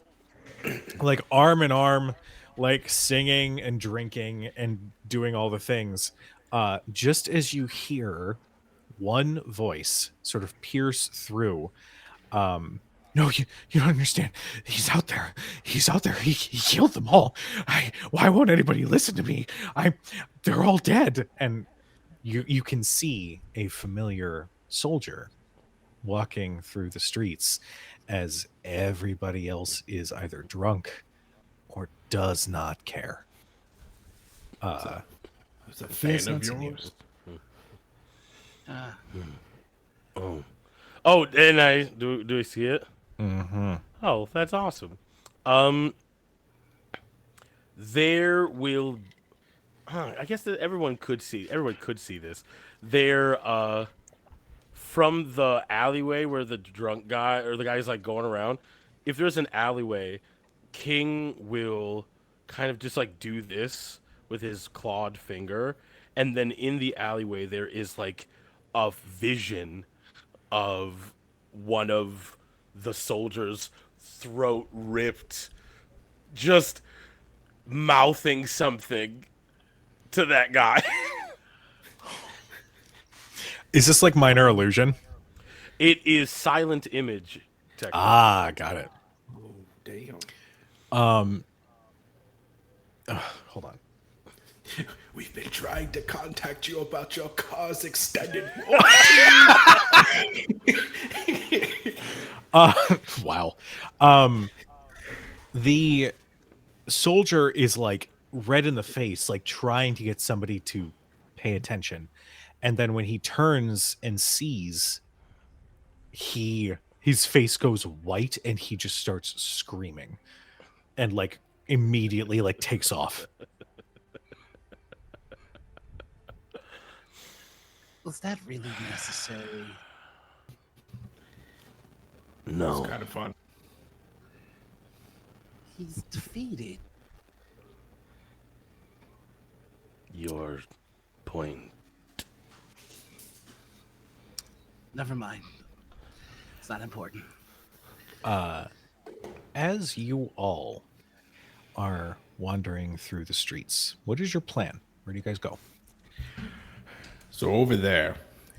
like arm in arm, like singing and drinking and doing all the things. Just as you hear one voice sort of pierce through. No, you don't understand. He's out there. He's out there. He killed them all. Why won't anybody listen to me? They're all dead. And you can see a familiar soldier walking through the streets as everybody else is either drunk or does not care. It's a fan of yours. Oh, and I do I see it? Mm-hmm. Oh, that's awesome. There will. I guess that everyone could see this. There, from the alleyway where the drunk guy or the guy's like going around. If there's an alleyway, King will kind of just like do this with his clawed finger, and then in the alleyway there is like a vision of one of the soldiers' throat ripped, just mouthing something to that guy. Is this like minor illusion? It is silent image. Ah, got it. Oh, damn. Hold on. We've been trying to contact you about your car's extended Wow. The soldier is like red in the face, like trying to get somebody to pay attention. And then when he turns and sees, his face goes white and he just starts screaming and like immediately like takes off. Was that really necessary? No. It's kind of fun. He's defeated. Your point. Never mind. It's not important. As you all are wandering through the streets, what is your plan? Where do you guys go? So over there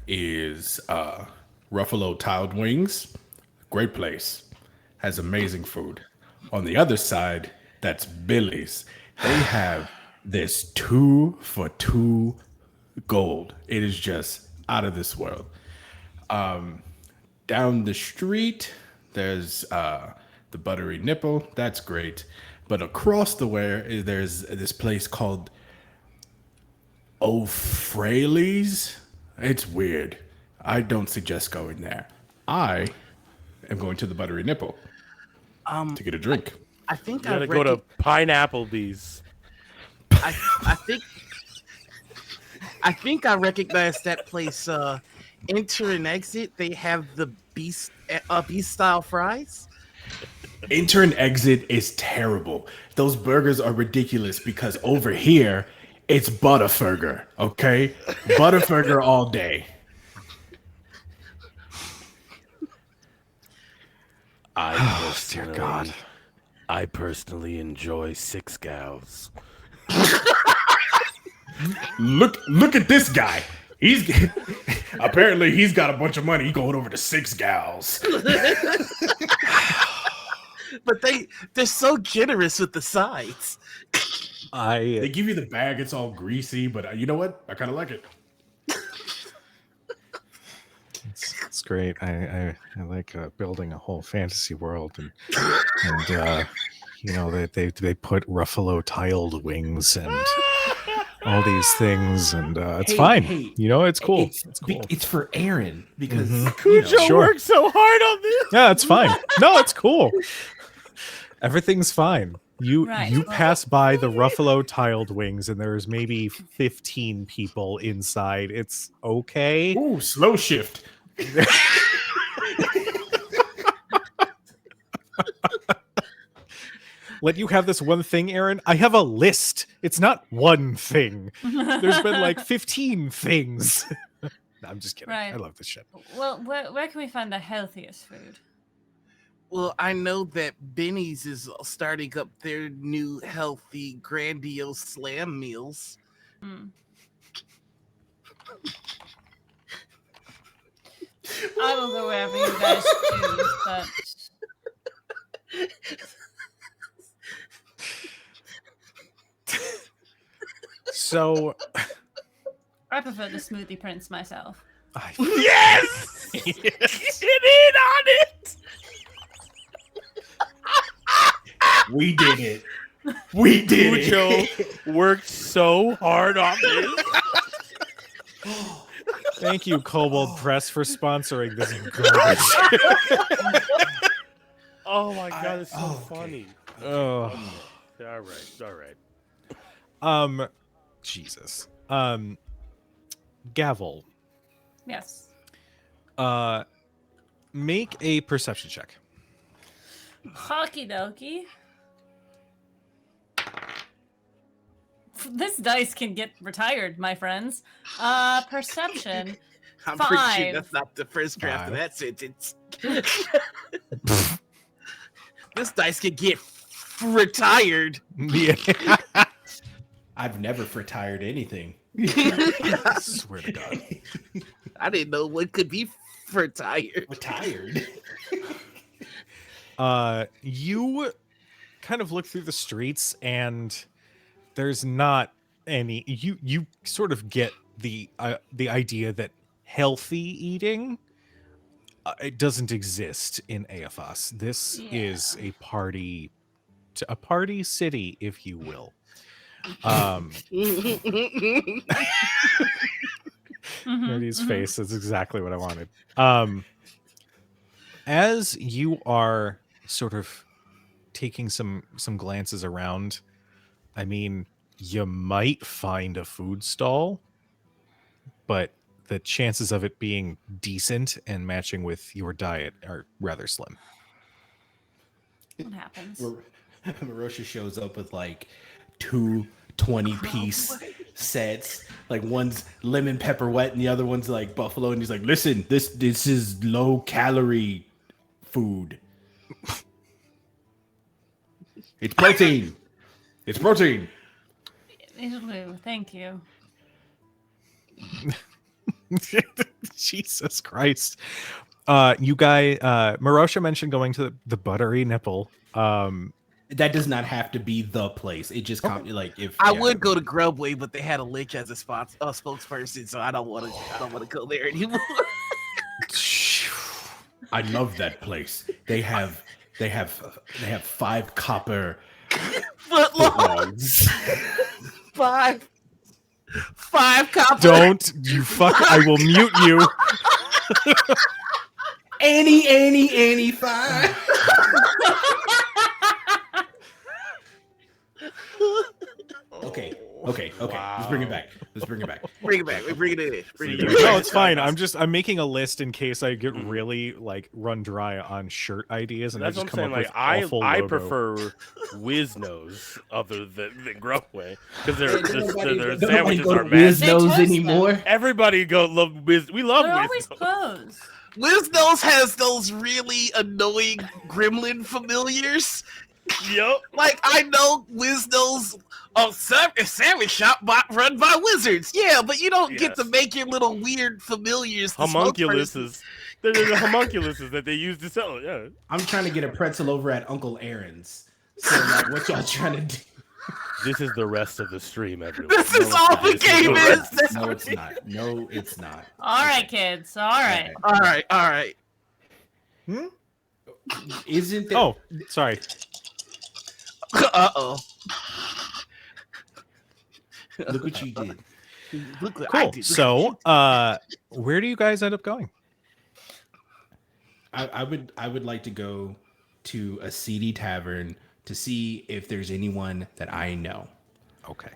is Ruffalo Tiled Wings. Great place. Has amazing food. On the other side, that's Billy's. They have this 2 for 2 gold. It is just out of this world. Down the street, there's the Buttery Nipple. That's great. But across the way, there's this place called O'Fraley's. It's weird. I don't suggest going there. I am going to the Buttery Nipple to get a drink. I think You gotta go to Pineapplebee's. I think I recognize that place. Enter and exit. They have the beast style fries. Enter and exit is terrible. Those burgers are ridiculous because over here it's Butterburger. Okay, Butterburger all day. Dear God. I personally enjoy 6 gals. Look at this guy. He's apparently he's got a bunch of money. He's going over to 6 gals. But they're so generous with the sides. They give you the bag. It's all greasy, but you know what? I kind of like it. It's great. I like building a whole fantasy world, and you know they put Ruffalo tiled wings and all these things, and it's fine. Hey, you know, it's cool. It's cool. It's for Erin because Kujo Sure. worked so hard on this. Yeah, it's fine. No, it's cool. Everything's fine. You Right. pass by the Ruffalo tiled wings, and there's maybe 15 people inside. It's okay. Ooh, slow shift. Let you have this one thing, Erin. I have a list. It's not one thing. There's been like 15 things. No, I'm just kidding. Right. I love this shit. Well, where can we find the healthiest food? Well, I know that Benny's is starting up their new healthy, grandiose slam meals. Hmm. I will go wherever you guys choose, but So, I prefer the smoothie prince myself. Yes! Get in on it! We did it. We did it. Kujo worked so hard on this. thank you, Kobold Press, for sponsoring this garbage. Oh my god, it's so okay. funny. Oh. All right. Jesus. Gavel, Yes. make a perception check. Hockey dokie. This dice can get retired, my friends. Perception. I'm pretty sure 5. that's not the first draft of 5. that sentence. This dice can get retired. Yeah. I've never retired anything. I swear to God. I didn't know what could be retired. Retired. You kind of look through the streets, and there's not any. You sort of get the idea that healthy eating it doesn't exist in Eafas. This is a party city, if you will. Nur-D's face is exactly what I wanted. As you are sort of taking some glances around, I mean, you might find a food stall, but the chances of it being decent and matching with your diet are rather slim. What happens? Merosha shows up with like two 20-piece sets. Like one's lemon pepper wet and the other one's like buffalo. And he's like, listen, this is low calorie food. It's protein. It's protein. It'll thank you. Jesus Christ. You guys, Merosha mentioned going to the buttery nipple. That does not have to be the place. It just like if I would go to Grubway, but they had a Lick as a spokesperson, so I don't want to go there anymore. I love that place. They have 5 copper Footlogs. Five copper. Don't you fuck! I will mute you. Annie, 5. Okay. Wow. Let's bring it back. Bring it back. We bring it in. No, it's fine. I'm making a list in case I get really like run dry on shirt ideas, and That's I what just I'm come saying. up Like with awful I logo. prefer Quiznos other than Grubway because their Nobody sandwiches go to are massive. Quiznos toast anymore. Everybody love Wiz. We love They're always Quiznos. closed. Quiznos has those really annoying gremlin familiars. Yep. Like, I know Quiznos a sandwich shop run by wizards. Yeah, but you don't get to Yes. make your little weird familiars. the spokesperson. Homunculuses. They're the homunculuses that they use to sell it. Yeah. I'm trying to get a pretzel over at Uncle Erin's. So like, what y'all trying to do? This is the rest of the stream, everyone. This is all the This game the is. rest. No, it's not. No, it's not. All right, kids. All right. All right. Isn't there? Oh, sorry. Uh-oh. Look what you did. Look what I Cool. did. So, where do you guys end up going? I would like to go to a seedy tavern to see if there's anyone that I know. Okay.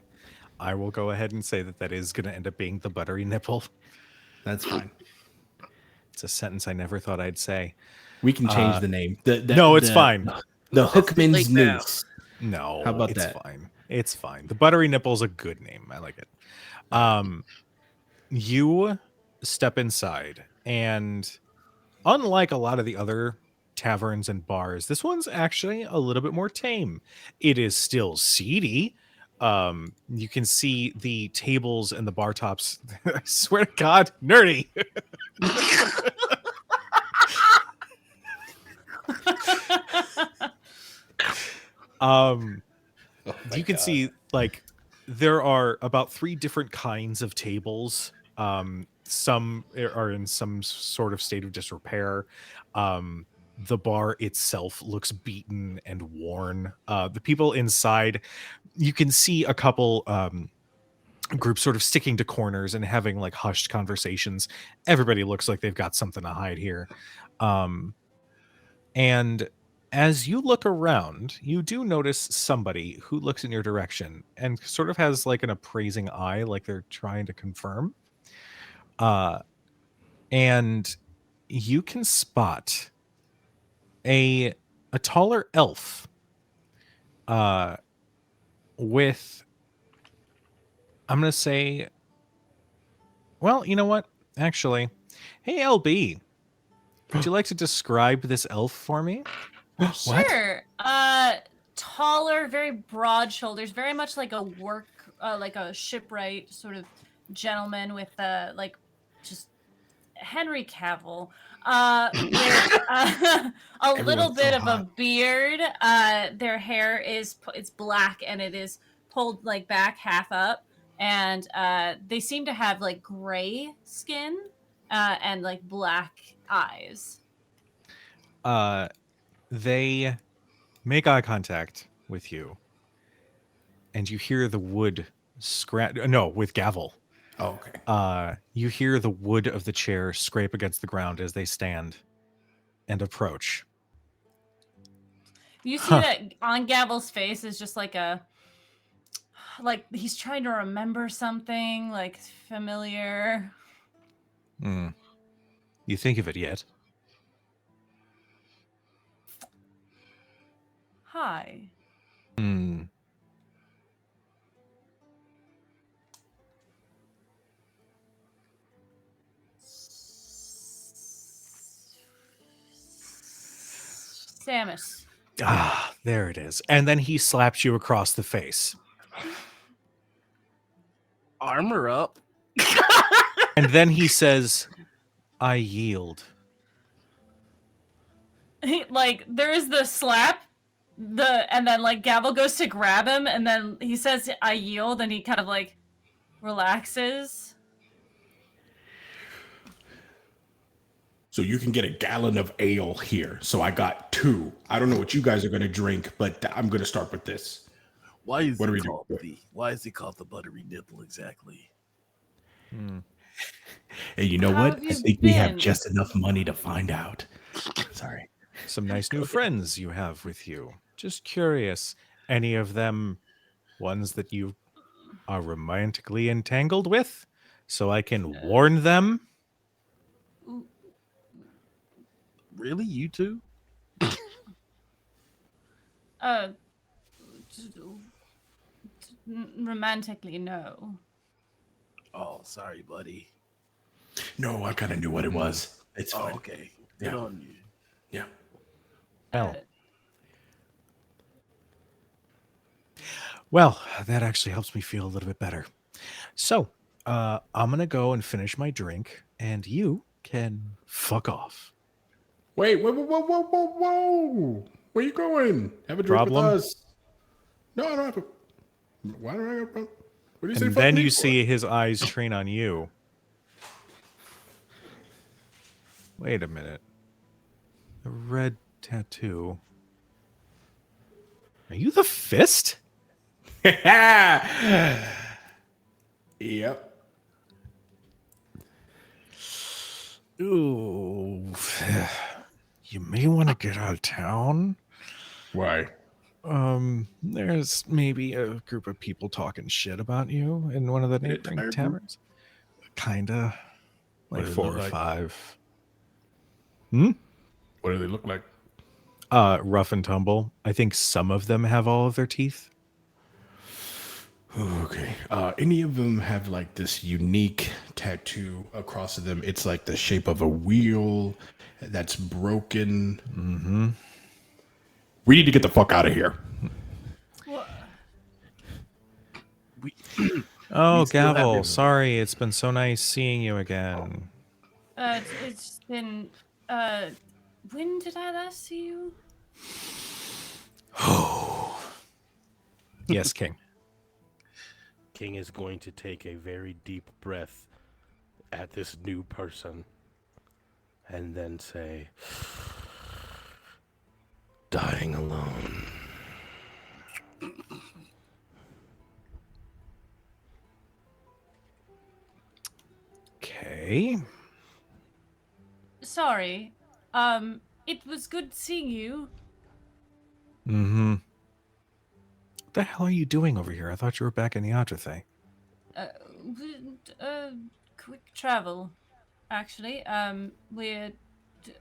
I will go ahead and say that is going to end up being the buttery nipple. That's fine. It's a sentence I never thought I'd say. We can change the name. No, it's fine. The Hookman's late now. Noose. No, How about it's that? fine. It's fine. The buttery nipple's a good name. I like it. You step inside, and unlike a lot of the other taverns and bars, this one's actually a little bit more tame. It is still seedy. You can see the tables and the bar tops. I swear to God, Nur-D. You can see like there are about 3 different kinds of tables. Some are in some sort of state of disrepair. The bar itself looks beaten and worn. The people inside, you can see a couple groups sort of sticking to corners and having like hushed conversations. Everybody looks like they've got something to hide here. And as you look around, you do notice somebody who looks in your direction and sort of has like an appraising eye, like they're trying to confirm. And you can spot a taller elf with, I'm going to say, well, you know what? Actually, hey, LB, would you like to describe this elf for me? Sure. Taller, very broad shoulders, very much like a like a shipwright sort of gentleman with like just Henry Cavill. With a little bit of a beard. Their hair it's black and it is pulled like back half up, and they seem to have like gray skin and like black eyes. They make eye contact with you, and you hear the wood scratch. No, with gavel. Oh, okay. You hear the wood of the chair scrape against the ground as they stand and approach. You see that on Gavel's face is just like he's trying to remember something like familiar. Hmm. You think of it yet? Hi. Hmm. Samus. Ah, there it is. And then he slaps you across the face. Armor up. And then he says, I yield. Like there is the slap, and then like Gavel goes to grab him, and then he says, "I yield," and he kind of like relaxes. So you can get a gallon of ale here. So I got 2. I don't know what you guys are going to drink, but I'm going to start with this. Why is What are he we called doing? Why is he called the buttery nipple exactly? Hmm. And you know How what? have I you think we have been? just enough money to find out. Sorry. Some nice new friends you have with you. Just curious. Any of them ones that you are romantically entangled with? So I can warn them? Really, you two? Romantically, no. Oh, sorry, buddy. No, I kind of knew what it was. It's Oh, fine. okay. Good Yeah. on you. Yeah. Well. Well, that actually helps me feel a little bit better. So, I'm going to go and finish my drink, and you can fuck off. Wait, whoa, whoa, whoa, whoa, whoa, whoa. Where you going? Have a drink Problem? with us. No, I don't have to. Why don't I have to? What do you say? And Fuck then me you for? see his eyes train on you. Wait a minute. The red tattoo. Are you the fist? Yep. Ooh. You may want to get out of town. Why? There's maybe a group of people talking shit about you in one of the neighboring entire group? taverns. Kinda. What Like do they 4 look or like? 5. What do they look like? Rough and tumble. I think some of them have all of their teeth. Okay. Any of them have like this unique tattoo across of them? It's like the shape of a wheel that's broken. Mm-hmm. We need to get the fuck out of here. We, Oh, We still have Gavel, him. sorry. It's been so nice seeing you again. It's been when did I last see you? Yes, King. King is going to take a very deep breath at this new person and then say, dying alone. Okay. Sorry. It was good seeing you. Mm-hmm. What the hell are you doing over here? I thought you were back in the Atrathe. Quick travel, actually. We're.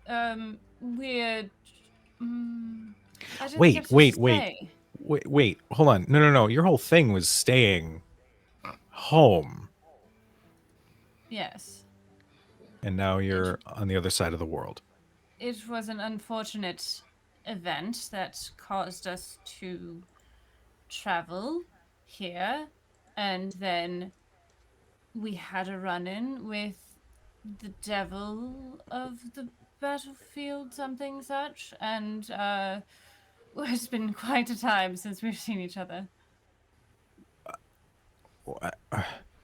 I didn't Wait, get to wait. stay. Wait. Hold on. No. Your whole thing was staying home. Yes. And now you're on the other side of the world. It was an unfortunate event that caused us to travel here, and then we had a run-in with the devil of the battlefield, something such, and it's been quite a time since we've seen each other.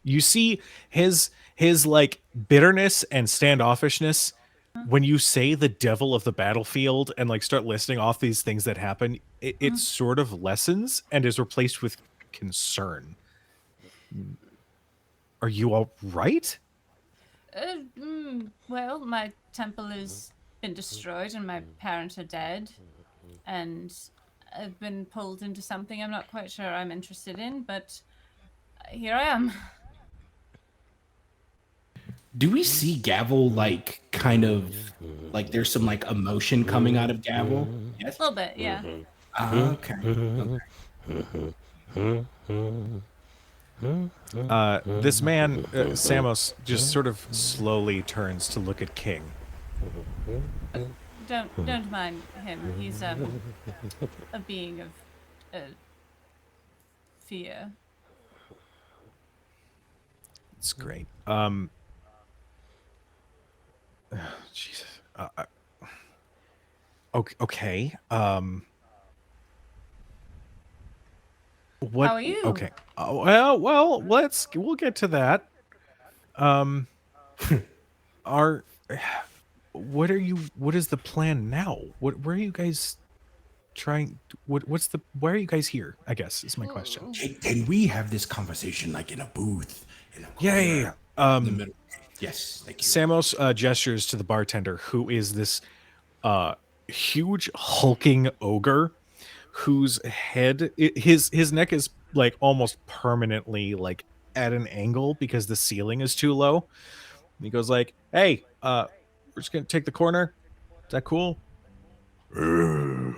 You see his like bitterness and standoffishness when you say the devil of the battlefield and like start listing off these things that happen. It sort of lessens and is replaced with concern. Are you all right? Well, my temple has been destroyed and my parents are dead. And I've been pulled into something I'm not quite sure I'm interested in, but here I am. Do we see Gavel like kind of like there's some like emotion coming out of Gavel? Yes. A little bit, yeah. Okay. This man, Samos, just sort of slowly turns to look at King. Don't mind him. He's a being of fear. It's great. Jesus. Okay. What? How are you? Okay. Well, we'll get to that. What is the plan now? Where are you guys trying? Why are you guys here? I guess is my question. Can we have this conversation like in a booth? In a Yeah. in the middle? Yes. Thank you. Samos gestures to the bartender, who is this huge hulking ogre, whose head, his neck is like almost permanently like at an angle because the ceiling is too low. And he goes like, "Hey, we're just gonna take the corner. Is that cool?" And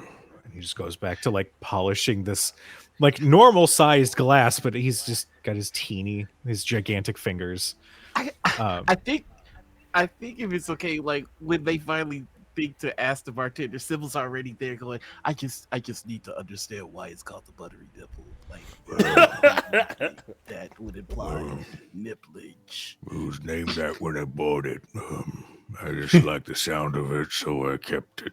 he just goes back to like polishing this like normal sized glass, but he's just got his gigantic fingers. I think if it's okay, like when they finally think to ask the bartender, Sybil's already there going, I just need to understand why it's called the buttery nipple. Like that would imply nipplage. It was named that when I bought it. I just like the sound of it, so I kept it.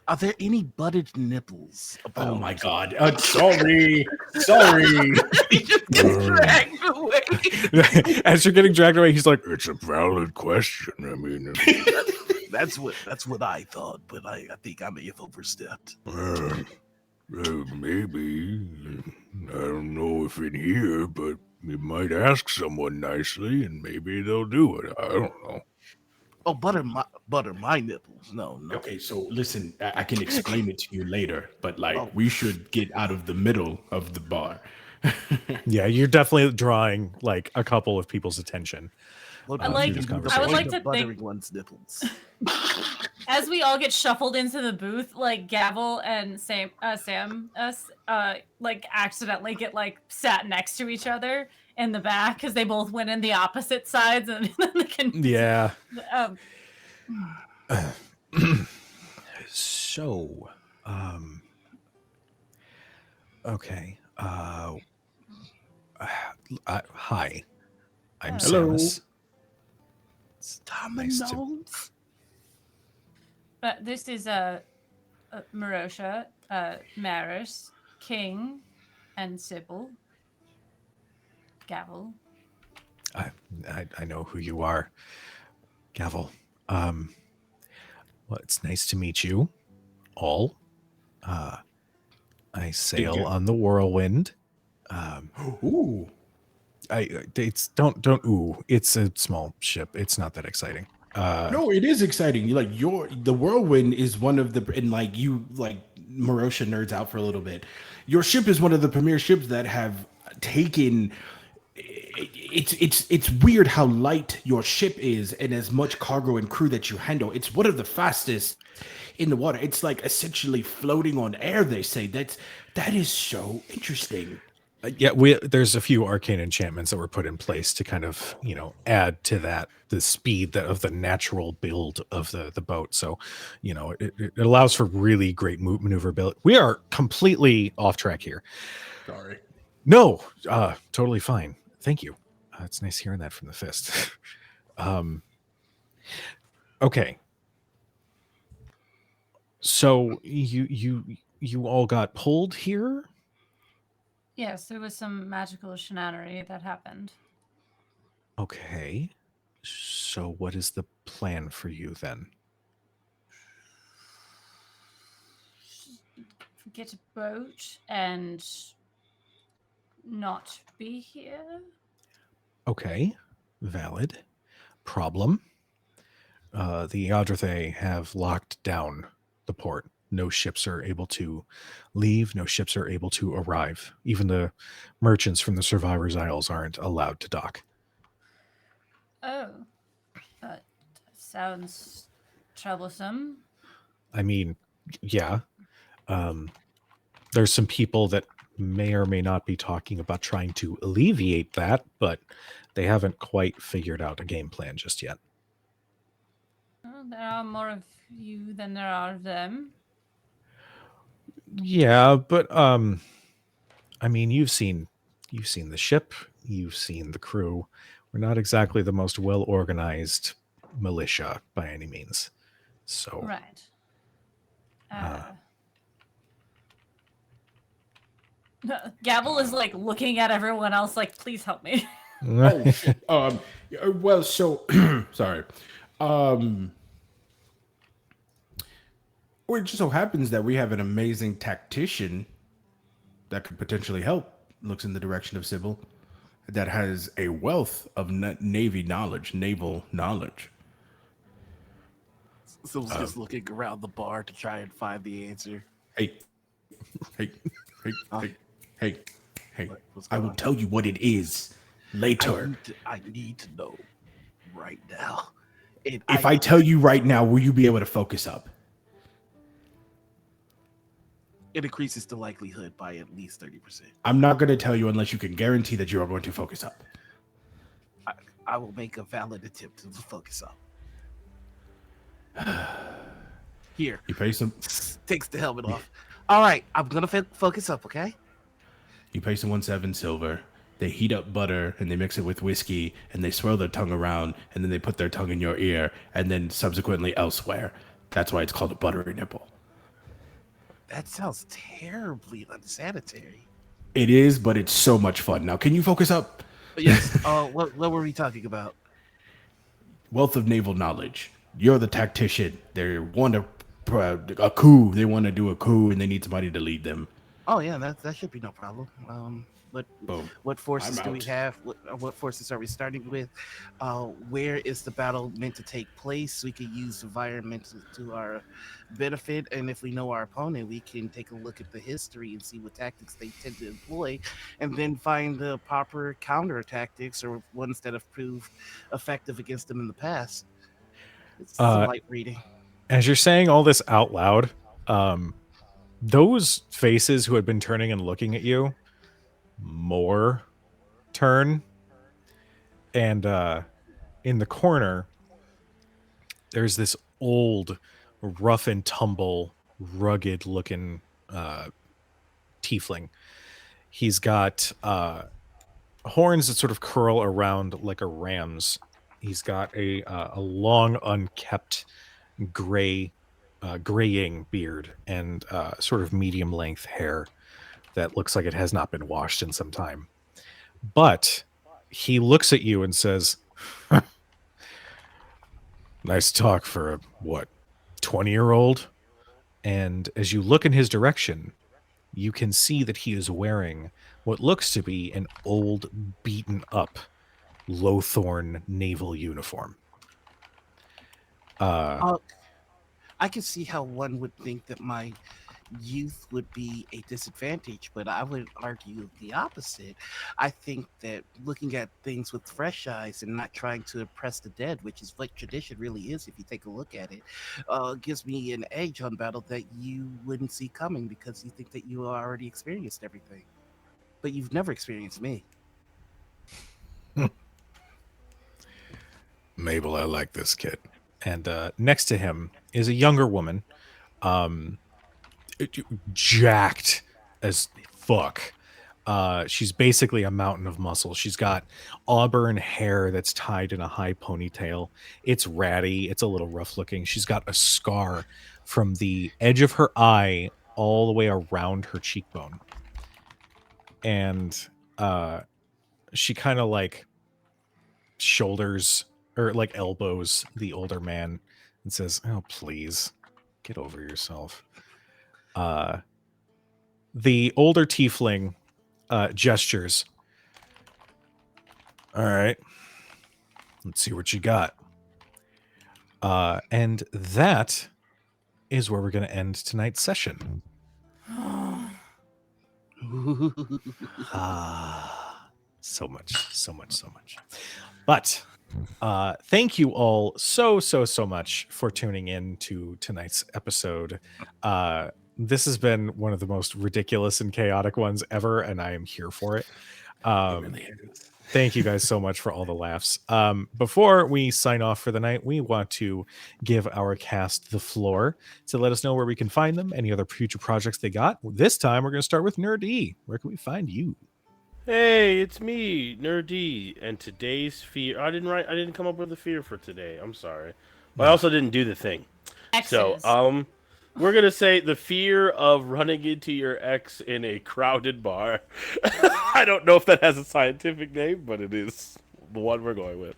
Are there any buttered nipples about? Oh my God! Sorry. He just gets dragged away. As you're getting dragged away, he's like, It's a valid question. I mean, That's what I thought, but I think I may have overstepped. maybe. I don't know if in here, but you might ask someone nicely, and maybe they'll do it. I don't know. Oh, butter my nipples. No. Okay, so listen, I can explain it to you later, but like we should get out of the middle of the bar. yeah, you're definitely drawing like a couple of people's attention. Look, I like- this the I would conversation. like point to of buttering think- one's nipples. As we all get shuffled into the booth, like Gavel and Sam like accidentally get like sat next to each other in the back because they both went in the opposite sides and Yeah. um, So, okay. Hi. I'm Hello. Samus. Dominoes. Nice to- but this is Merosha, Maris, King, and Sybil. Gavel. I know who you are, Gavel. Well, it's nice to meet you all. I sail on the whirlwind. Ooh. It's don't ooh. It's a small ship. It's not that exciting. No, it is exciting. Like the whirlwind is one of the and like you like Merosha nerds out for a little bit. Your ship is one of the premier ships that have taken. It's weird how light your ship is and as much cargo and crew that you handle. It's one of the fastest in the water. It's like essentially floating on air. They say that is so interesting. Yeah, there's a few arcane enchantments that were put in place to kind of add to that the speed of the natural build of the boat. So it allows for really great maneuverability. We are completely off track here. Sorry. No, totally fine. Thank you. It's nice hearing that from the fist. Okay. So you all got pulled here? Yes, there was some magical shenanery that happened. Okay. So what is the plan for you then? get a boat and not be here? Okay, valid. Problem. The Yadrathe have locked down the port. No ships are able to leave. No ships are able to arrive. Even the merchants from the Survivors' Isles aren't allowed to dock. Oh, that sounds troublesome. I mean, yeah. There's some people that may or may not be talking about trying to alleviate that, but they haven't quite figured out a game plan just yet. Well, there are more of you than there are of them. Yeah, but I mean, you've seen the ship, you've seen the crew. We're not exactly the most well organized militia by any means. So Right. Gabble is like looking at everyone else like, please help me. Oh, shit. Well, so sorry. It just so happens that we have an amazing tactician that could potentially help. Looks in the direction of Sybil, that has a wealth of naval knowledge. So I was just looking around the bar to try and find the answer. Hey, hey, hey, Huh? hey. What's I going will on? tell you what it is later. I need to know right now. And If I tell you right now, will you be able to focus up? it increases the likelihood by at least 30%. I'm not going to tell you unless you can guarantee that you are going to focus up. I will make a valid attempt to focus up. Here, You pay some. takes the helmet off. All right, I'm gonna focus up, okay? You pay someone 7 silver. They heat up butter and they mix it with whiskey and they swirl their tongue around and then they put their tongue in your ear and then subsequently elsewhere. That's why it's called a buttery nipple. That sounds terribly unsanitary. It is, but it's so much fun. Now, can you focus up? But yes. What were we talking about? Wealth of naval knowledge. You're the tactician. They want a coup. They want to do a coup and they need somebody to lead them. Oh yeah, that should be no problem. Boom. What forces I'm do we out. have? What forces are we starting with? Where is the battle meant to take place? We can use environment to our benefit, and if we know our opponent, we can take a look at the history and see what tactics they tend to employ, and then find the proper counter tactics or ones that have proved effective against them in the past. It's some light reading. As you're saying all this out loud, those faces who had been turning and looking at you more turn, and in the corner there's this old, rough and tumble, rugged looking tiefling. He's got horns that sort of curl around like a ram's. He's got a long, unkept graying beard and sort of medium length hair that looks like it has not been washed in some time. But he looks at you and says, nice talk for a, 20-year-old? And as you look in his direction, you can see that he is wearing what looks to be an old, beaten up Lowthorn naval uniform. I can see how one would think that my youth would be a disadvantage, but I would argue the opposite. I think that looking at things with fresh eyes and not trying to impress the dead, which is what tradition really is if you take a look at it, gives me an edge on battle that you wouldn't see coming because you think that you already experienced everything. But you've never experienced me. Mabel, I like this kid. And next to him is a younger woman, jacked as fuck. She's basically a mountain of muscle. She's got auburn hair that's tied in a high ponytail. It's ratty. It's a little rough looking. She's got a scar from the edge of her eye all the way around her cheekbone. And she kind of like shoulders or like elbows the older man and says, oh, please get over yourself. The older tiefling gestures. All right. Let's see what you got. And that is where we're going to end tonight's session. So much. But thank you all so much for tuning in to tonight's episode. This has been one of the most ridiculous and chaotic ones ever, and I am here for it. It really is. Thank you guys so much for all the laughs. Before we sign off for the night, we want to give our cast the floor to let us know where we can find them, any other future projects they got. This time, we're going to start with Nur-D. Where can we find you? Hey, it's me, Nur-D, and today's fear. I didn't come up with a fear for today. I'm sorry, but I also didn't do the thing. X's. So, we're gonna say the fear of running into your ex in a crowded bar. I don't know if that has a scientific name, but it is the one we're going with.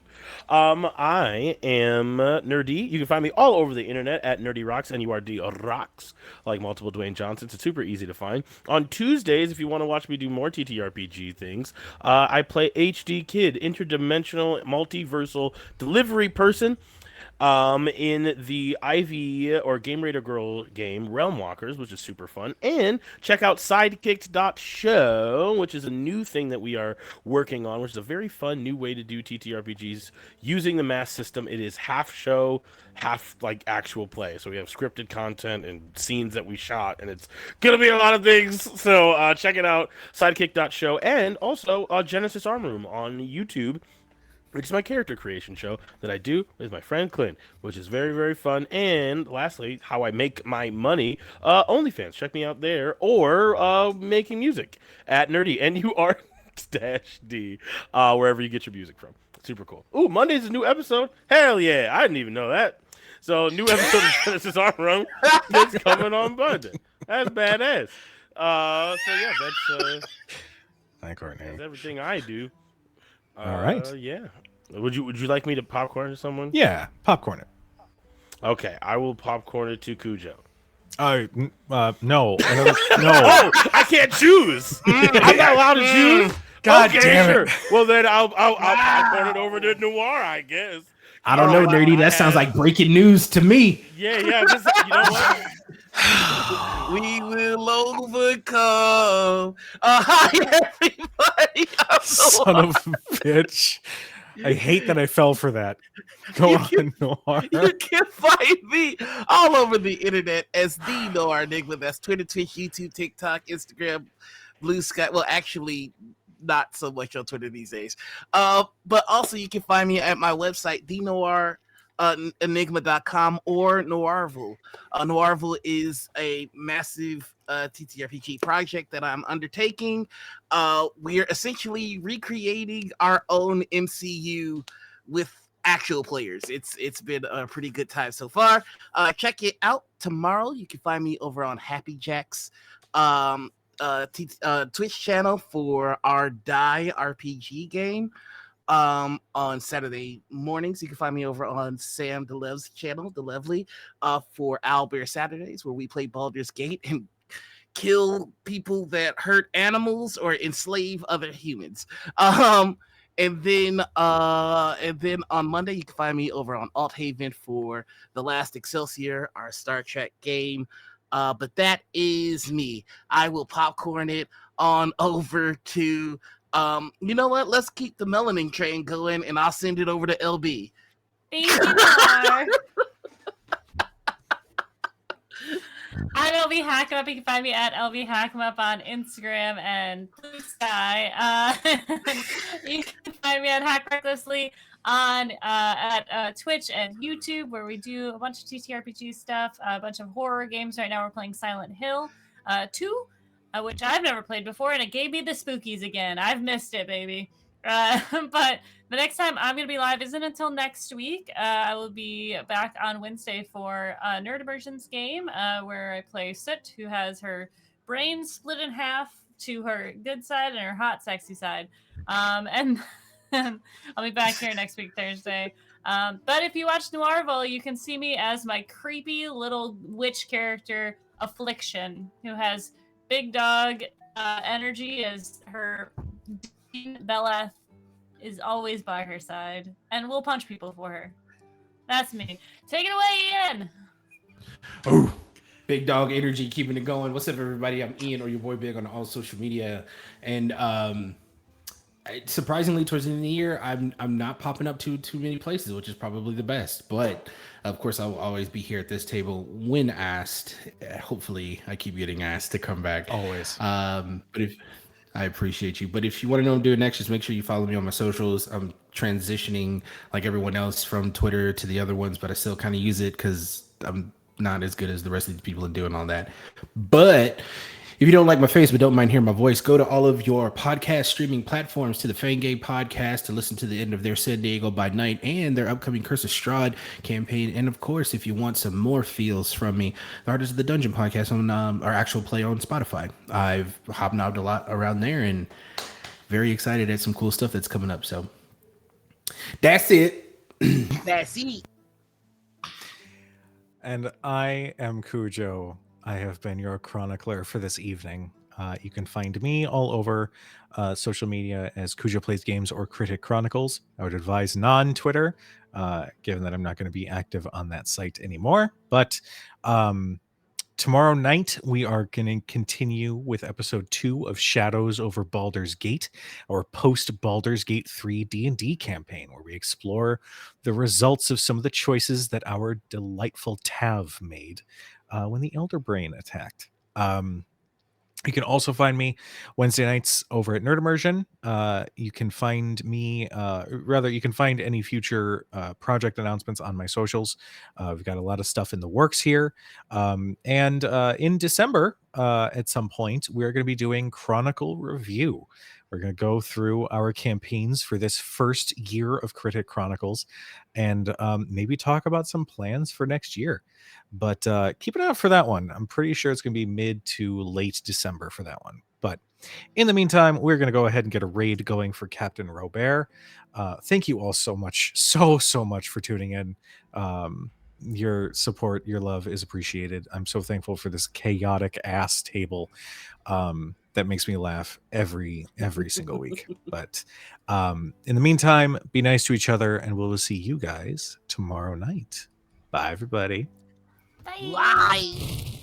I am Nur-D. You can find me all over the internet at Nur-D Rocks, N-U-R-D Rocks, like multiple Dwayne Johnsons. It's super easy to find. On Tuesdays, if you want to watch me do more TTRPG things, I play HD Kid, interdimensional, multiversal delivery person. In the Ivy or Game Raider Girl game, Realm Walkers, which is super fun. And check out sidekicked.show, which is a new thing that we are working on, which is a very fun new way to do TTRPGs using the mass system. It is half show, half like actual play. So we have scripted content and scenes that we shot, and it's gonna be a lot of things. So check it out, sidekick.show, and also Genesis Arm Room on YouTube, which is my character creation show that I do with my friend Clint, which is very, very fun. And lastly, how I make my money, OnlyFans. Check me out there, or making music at Nur-D, N-U-R-D, wherever you get your music from. Super cool. Ooh, Monday's a new episode. Hell yeah, I didn't even know that. So, new episode of Genesis Arm Room is coming on Monday. That's badass. So yeah, that's Hi, Courtney. that's everything I do. All right. Yeah. Would you like me to popcorn to someone? Yeah, popcorn it. Okay, I will popcorn it to Kujo. No. No. Oh, I can't choose. I'm not allowed to choose. God okay, damn sure. it. Well, then I'll popcorn it over to Noir, I guess. I don't know, Nur-D. That sounds like breaking news to me. Yeah. Just, you know what? We will overcome. Hi, everybody. Son of a bitch. I hate that I fell for that. Go on, Noir. You can find me all over the internet as the Noir Enigma. That's Twitter, Twitch, YouTube, TikTok, Instagram, Blue Sky. Well, actually, not so much on Twitter these days. But also, you can find me at my website, enigma.com or Noirville. Noirville is a massive TTRPG project that I'm undertaking. We are essentially recreating our own MCU with actual players. It's been a pretty good time so far. Check it out tomorrow. You can find me over on Happy Jack's Twitch channel for our Die RPG game. On Saturday mornings, you can find me over on Sam DeLev's channel, DeLevely, for Owlbear Saturdays, where we play Baldur's Gate and kill people that hurt animals or enslave other humans. And then on Monday, you can find me over on Alt Haven for The Last Excelsior, our Star Trek game. But that is me. I will popcorn it on over to you know what? Let's keep the melanin train going, and I'll send it over to LB. Thank you, Noir. I'm LB Hackemup. You can find me at LB Hackemup on Instagram and Blue Sky. You can find me at Hack Recklessly on at Twitch and YouTube, where we do a bunch of TTRPG stuff, a bunch of horror games. Right now, we're playing Silent Hill 2. Which I've never played before, and it gave me the spookies again. I've missed it, baby. But the next time I'm going to be live isn't until next week. I will be back on Wednesday for Nerd Immersion's game, where I play Soot, who has her brain split in half to her good side and her hot, sexy side. And I'll be back here next week, Thursday. But if you watch Noirville, you can see me as my creepy little witch character, Affliction, who has big dog energy as her Beleth is always by her side and will punch people for her. That's me. Take it away, Ian. Oh, big dog energy, keeping it going. What's up, everybody? I'm Ian, or your boy Big on all social media, and surprisingly, towards the end of the year, I'm not popping up to too many places, which is probably the best. But of course, I will always be here at this table when asked. Hopefully, I keep getting asked to come back. Always. But if I appreciate you, but if you want to know what I'm doing next, just make sure you follow me on my socials. I'm transitioning like everyone else from Twitter to the other ones, but I still kind of use it because I'm not as good as the rest of these people in doing all that. But if you don't like my face but don't mind hearing my voice, go to all of your podcast streaming platforms, to the Fangay podcast to listen to the end of their San Diego by Night and their upcoming Curse of Strahd campaign. And of course, if you want some more feels from me, the Artists of the Dungeon podcast on our actual play on Spotify. I've hobnobbed a lot around there and very excited at some cool stuff that's coming up. So that's it. That's it. And I am Kujo. I have been your chronicler for this evening. You can find me all over social media as Kujo Plays Games or Critic Chronicles. I would advise non-Twitter, given that I'm not going to be active on that site anymore. But tomorrow night, we are going to continue with episode 2 of Shadows over Baldur's Gate, our post-Baldur's Gate 3 D&D campaign, where we explore the results of some of the choices that our delightful Tav made when the Elder Brain attacked. You can also find me Wednesday nights over at Nerd Immersion. You can find me, you can find any future project announcements on my socials. We've got a lot of stuff in the works here. And in December, at some point, we're going to be doing Chronicle Review. We're going to go through our campaigns for this first year of Critic Chronicles and maybe talk about some plans for next year. But keep an eye out for that one. I'm pretty sure it's going to be mid to late December for that one. But in the meantime, we're going to go ahead and get a raid going for Captain Robert. Thank you all so much, so much for tuning in. Your support, your love is appreciated. I'm so thankful for this chaotic ass table that makes me laugh every single week. But in the meantime, be nice to each other, and we'll see you guys tomorrow night. Bye, everybody. Bye. Bye.